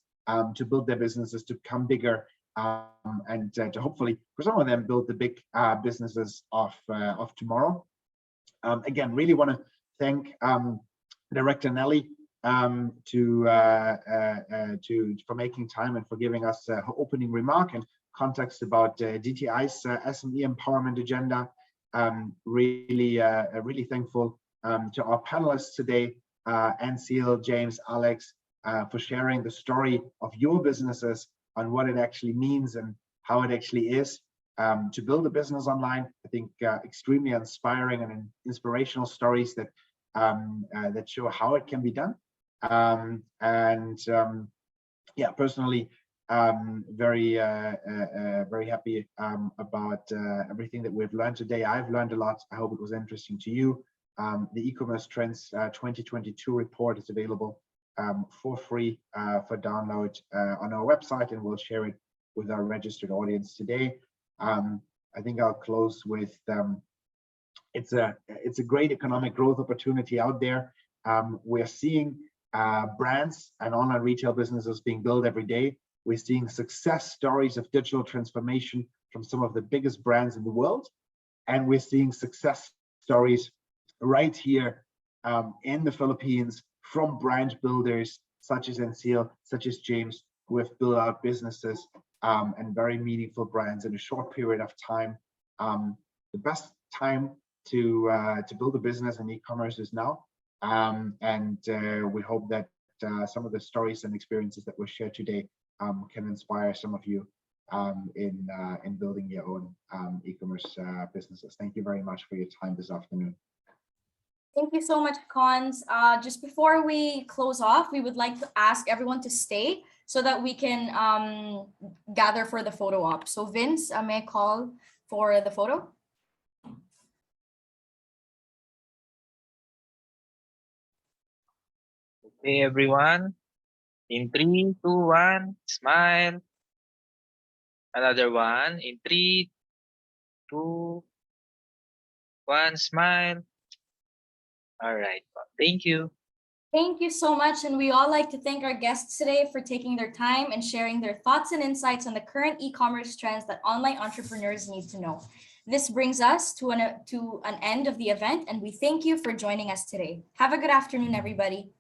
to build their businesses to become bigger, and to hopefully, for some of them, build the big businesses of tomorrow. Again, really want to thank Director Nelly for making time and for giving us her opening remark and context about DTI's SME empowerment agenda. Really thankful to our panelists today, Anseal, James, Alex, for sharing the story of your businesses on what it actually means and how it actually is to build a business online. I think extremely inspiring and inspirational stories that that show how it can be done. Yeah, personally, very happy about everything that we've learned today. I've learned a lot. I hope it was interesting to you. The e-commerce trends 2022 report is available for free for download on our website, and we'll share it with our registered audience today. I think I'll close with it's a great economic growth opportunity out there. We're seeing brands and online retail businesses being built every day. We're seeing success stories of digital transformation from some of the biggest brands in the world, and we're seeing success stories right here in the Philippines from brand builders such as Anseal, such as James, who have built out businesses and very meaningful brands in a short period of time. The best time to build a business in e-commerce is now, and we hope that some of the stories and experiences that were shared today can inspire some of you in building your own e-commerce businesses. Thank you very much for your time this afternoon. Thank you so much, Cons. Just before we close off, we would like to ask everyone to stay so that we can gather for the photo op. So Vince, may I call for the photo? Okay, everyone. In 3, 2, 1, smile. Another one. In 3, 2, 1, smile. All right. Thank you. Thank you so much. And we all like to thank our guests today for taking their time and sharing their thoughts and insights on the current e-commerce trends that online entrepreneurs need to know. This brings us to an end of the event, and we thank you for joining us today. Have a good afternoon, everybody.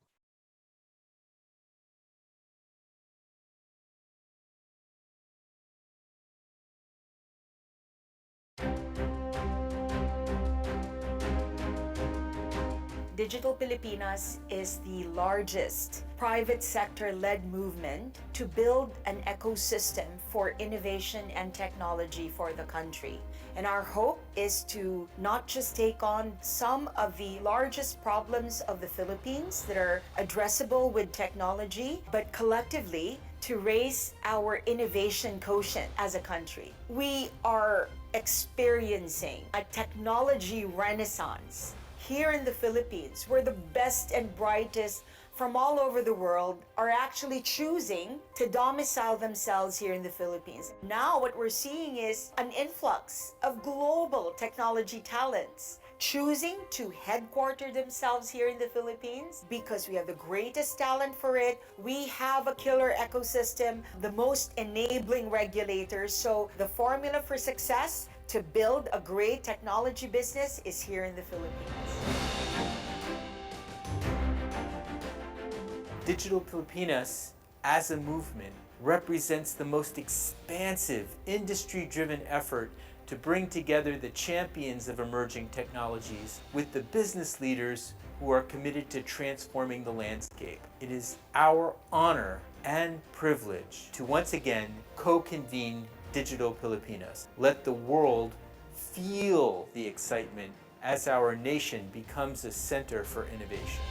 Digital Pilipinas is the largest private sector-led movement to build an ecosystem for innovation and technology for the country. And our hope is to not just take on some of the largest problems of the Philippines that are addressable with technology, but collectively to raise our innovation quotient as a country. We are experiencing a technology renaissance here in the Philippines, where the best and brightest from all over the world are actually choosing to domicile themselves here in the Philippines. Now what we're seeing is an influx of global technology talents choosing to headquarter themselves here in the Philippines because we have the greatest talent for it. We have a killer ecosystem, the most enabling regulators. So the formula for success to build a great technology business is here in the Philippines. Digital Pilipinas, as a movement, represents the most expansive, industry-driven effort to bring together the champions of emerging technologies with the business leaders who are committed to transforming the landscape. It is our honor and privilege to once again co-convene Digital Pilipinas. Let the world feel the excitement as our nation becomes a center for innovation.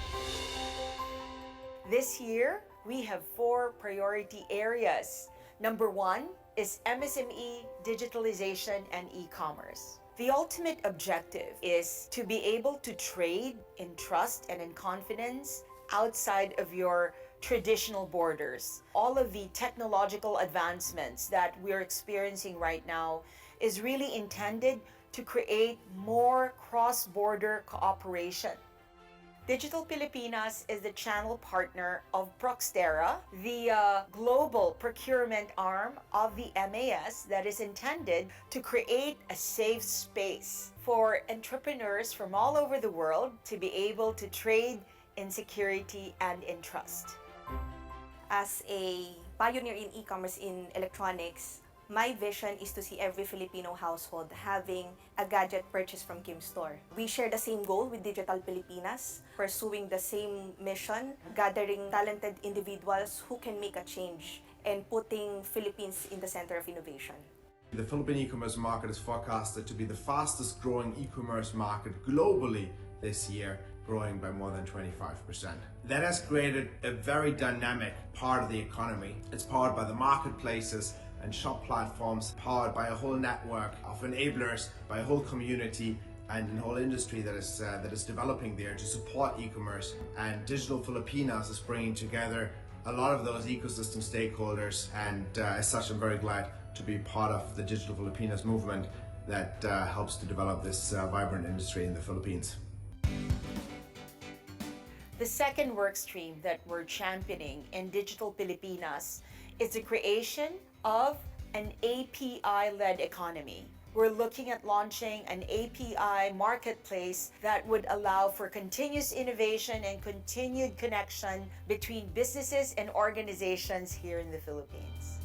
This year, we have 4 priority areas. Number 1 is MSME, digitalization, and e-commerce. The ultimate objective is to be able to trade in trust and in confidence outside of your traditional borders. All of the technological advancements that we're experiencing right now is really intended to create more cross-border cooperation. Digital Pilipinas is the channel partner of Proxtera, the global procurement arm of the MAS that is intended to create a safe space for entrepreneurs from all over the world to be able to trade in security and in trust. As a pioneer in e-commerce in electronics, my vision is to see every Filipino household having a gadget purchased from Kim Store. We share the same goal with Digital Pilipinas, pursuing the same mission, gathering talented individuals who can make a change and putting Philippines in the center of innovation. The Philippine e-commerce market is forecasted to be the fastest growing e-commerce market globally this year, growing by more than 25%. That has created a very dynamic part of the economy. It's powered by the marketplaces and shop platforms, powered by a whole network of enablers, by a whole community and a whole industry that is developing there to support e-commerce. And Digital Filipinas is bringing together a lot of those ecosystem stakeholders, and as such I'm very glad to be part of the Digital Filipinas movement that helps to develop this vibrant industry in the Philippines. The second work stream that we're championing in Digital Pilipinas is the creation of an API-led economy. We're looking at launching an API marketplace that would allow for continuous innovation and continued connection between businesses and organizations here in the Philippines.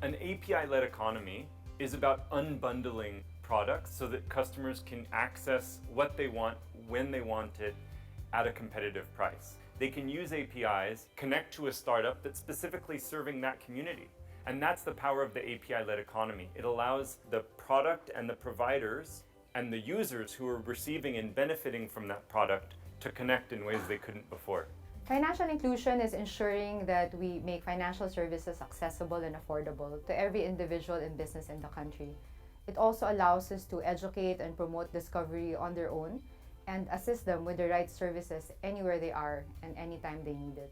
An API-led economy is about unbundling products so that customers can access what they want, when they want it, at a competitive price. They can use APIs, connect to a startup that's specifically serving that community. And that's the power of the API-led economy. It allows the product and the providers and the users who are receiving and benefiting from that product to connect in ways they couldn't before. Financial inclusion is ensuring that we make financial services accessible and affordable to every individual and business in the country. It also allows us to educate and promote discovery on their own and assist them with the right services anywhere they are and anytime they need it.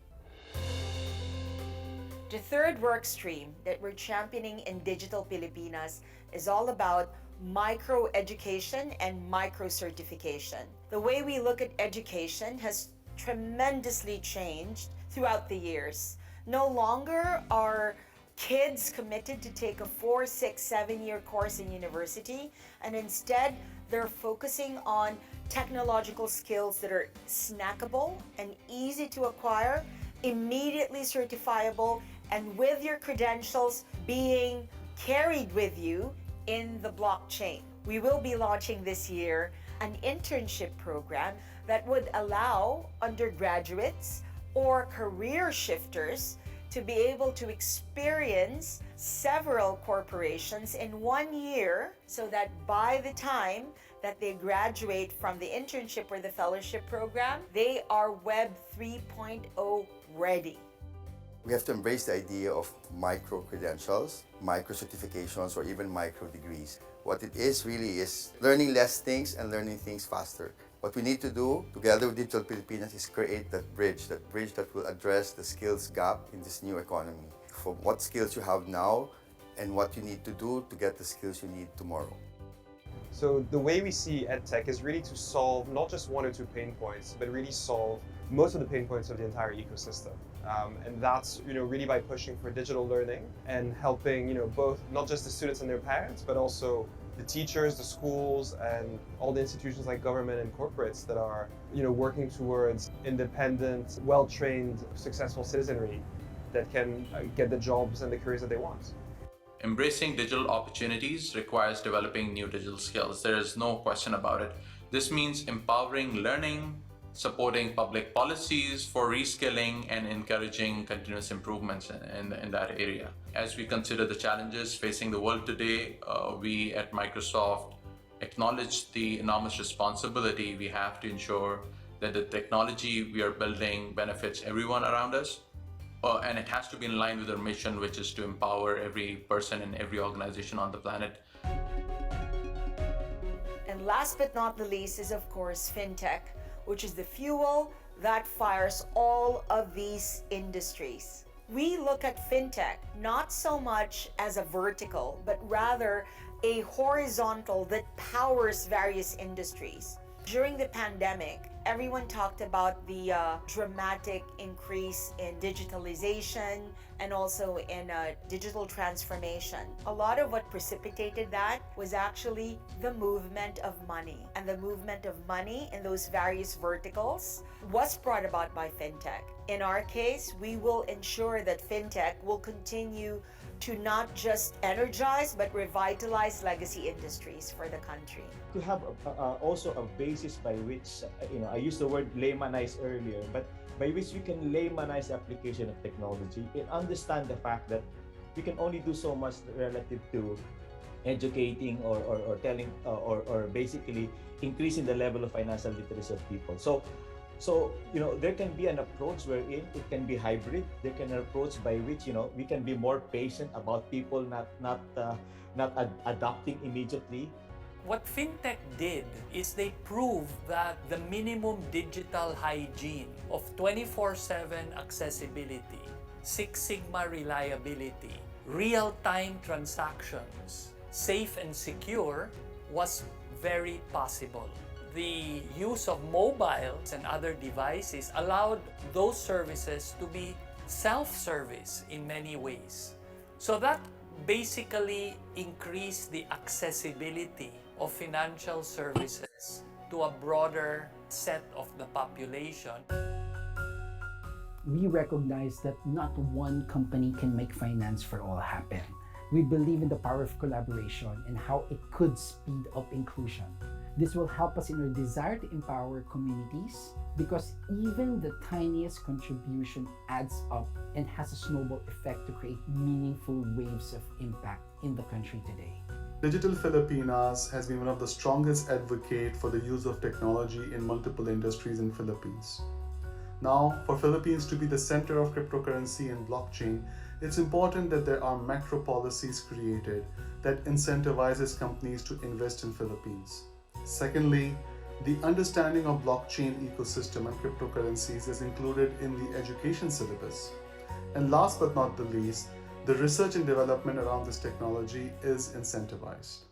The third work stream that we're championing in Digital Pilipinas is all about micro-education and micro-certification. The way we look at education has tremendously changed throughout the years. No longer are kids committed to take a 4, 6, 7-year course in university, and instead they're focusing on technological skills that are snackable and easy to acquire, immediately certifiable, and with your credentials being carried with you in the blockchain. We will be launching this year an internship program that would allow undergraduates or career shifters to be able to experience several corporations in 1 year, so that by the time that they graduate from the internship or the fellowship program, they are Web 3.0 ready. We have to embrace the idea of micro-credentials, micro-certifications, or even micro-degrees. What it is really is learning less things and learning things faster. What we need to do together with Digital Pilipinas is create that bridge that will address the skills gap in this new economy. For what skills you have now and what you need to do to get the skills you need tomorrow. So the way we see EdTech is really to solve not just 1 or 2 pain points, but really solve most of the pain points of the entire ecosystem. And that's really by pushing for digital learning and helping both not just the students and their parents, but also the teachers, the schools, and all the institutions like government and corporates that are working towards independent, well-trained, successful citizenry that can get the jobs and the careers that they want. Embracing digital opportunities requires developing new digital skills. There is no question about it. This means empowering learning, supporting public policies for reskilling, and encouraging continuous improvements in that area. As we consider the challenges facing the world today, we at Microsoft acknowledge the enormous responsibility we have to ensure that the technology we are building benefits everyone around us. And it has to be in line with our mission, which is to empower every person and every organization on the planet. And last but not the least is, of course, FinTech, which is the fuel that fires all of these industries. We look at FinTech not so much as a vertical, but rather a horizontal that powers various industries. During the pandemic, everyone talked about the dramatic increase in digitalization and also in digital transformation. A lot of what precipitated that was actually the movement of money. And the movement of money in those various verticals was brought about by fintech. In our case, we will ensure that fintech will continue to not just energize but revitalize legacy industries for the country. To have also a basis by which, I used the word laymanize earlier, but by which we can laymanize the application of technology and understand the fact that we can only do so much relative to educating or telling or basically increasing the level of financial literacy of people. So there can be an approach wherein it can be hybrid. There can be an approach by which we can be more patient about people not adopting immediately. What fintech did is they proved that the minimum digital hygiene of 24/7 accessibility, Six Sigma reliability, real-time transactions, safe and secure was very possible. The use of mobiles and other devices allowed those services to be self-service in many ways. So that basically increased the accessibility of financial services to a broader set of the population. We recognize that not one company can make finance for all happen. We believe in the power of collaboration and how it could speed up inclusion. This will help us in our desire to empower communities because even the tiniest contribution adds up and has a snowball effect to create meaningful waves of impact in the country today. Digital Filipinas has been one of the strongest advocates for the use of technology in multiple industries in Philippines. Now, for Philippines to be the center of cryptocurrency and blockchain, it's important that there are macro policies created that incentivizes companies to invest in Philippines. Secondly, the understanding of blockchain ecosystem and cryptocurrencies is included in the education syllabus. And last but not the least, the research and development around this technology is incentivized.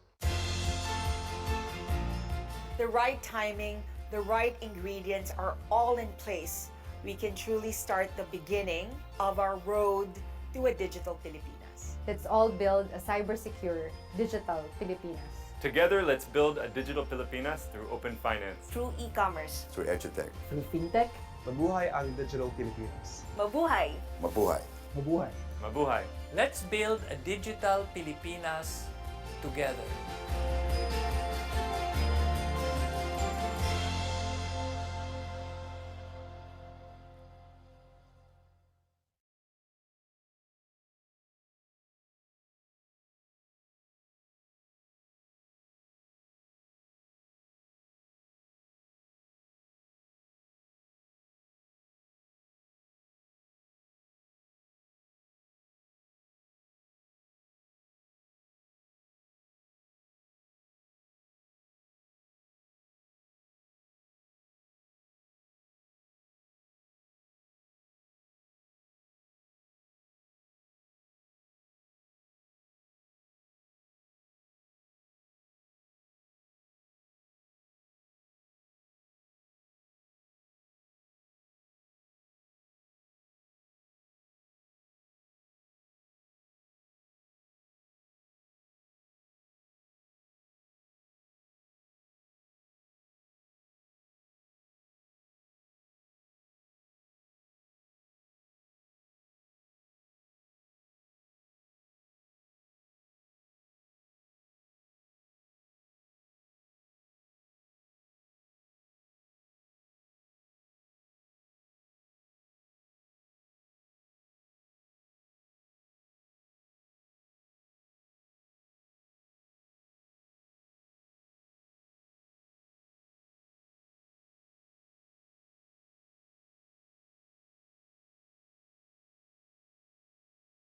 The right timing, the right ingredients are all in place. We can truly start the beginning of our road to a digital Pilipinas. Let's all build a cyber-secure digital Pilipinas. Together, let's build a digital Pilipinas through open finance. Through e-commerce. Through EduTech. Through fintech, Mabuhay ang digital Pilipinas. Mabuhay! Mabuhay. mabuhay. Mabuhay! Let's build a digital Pilipinas together.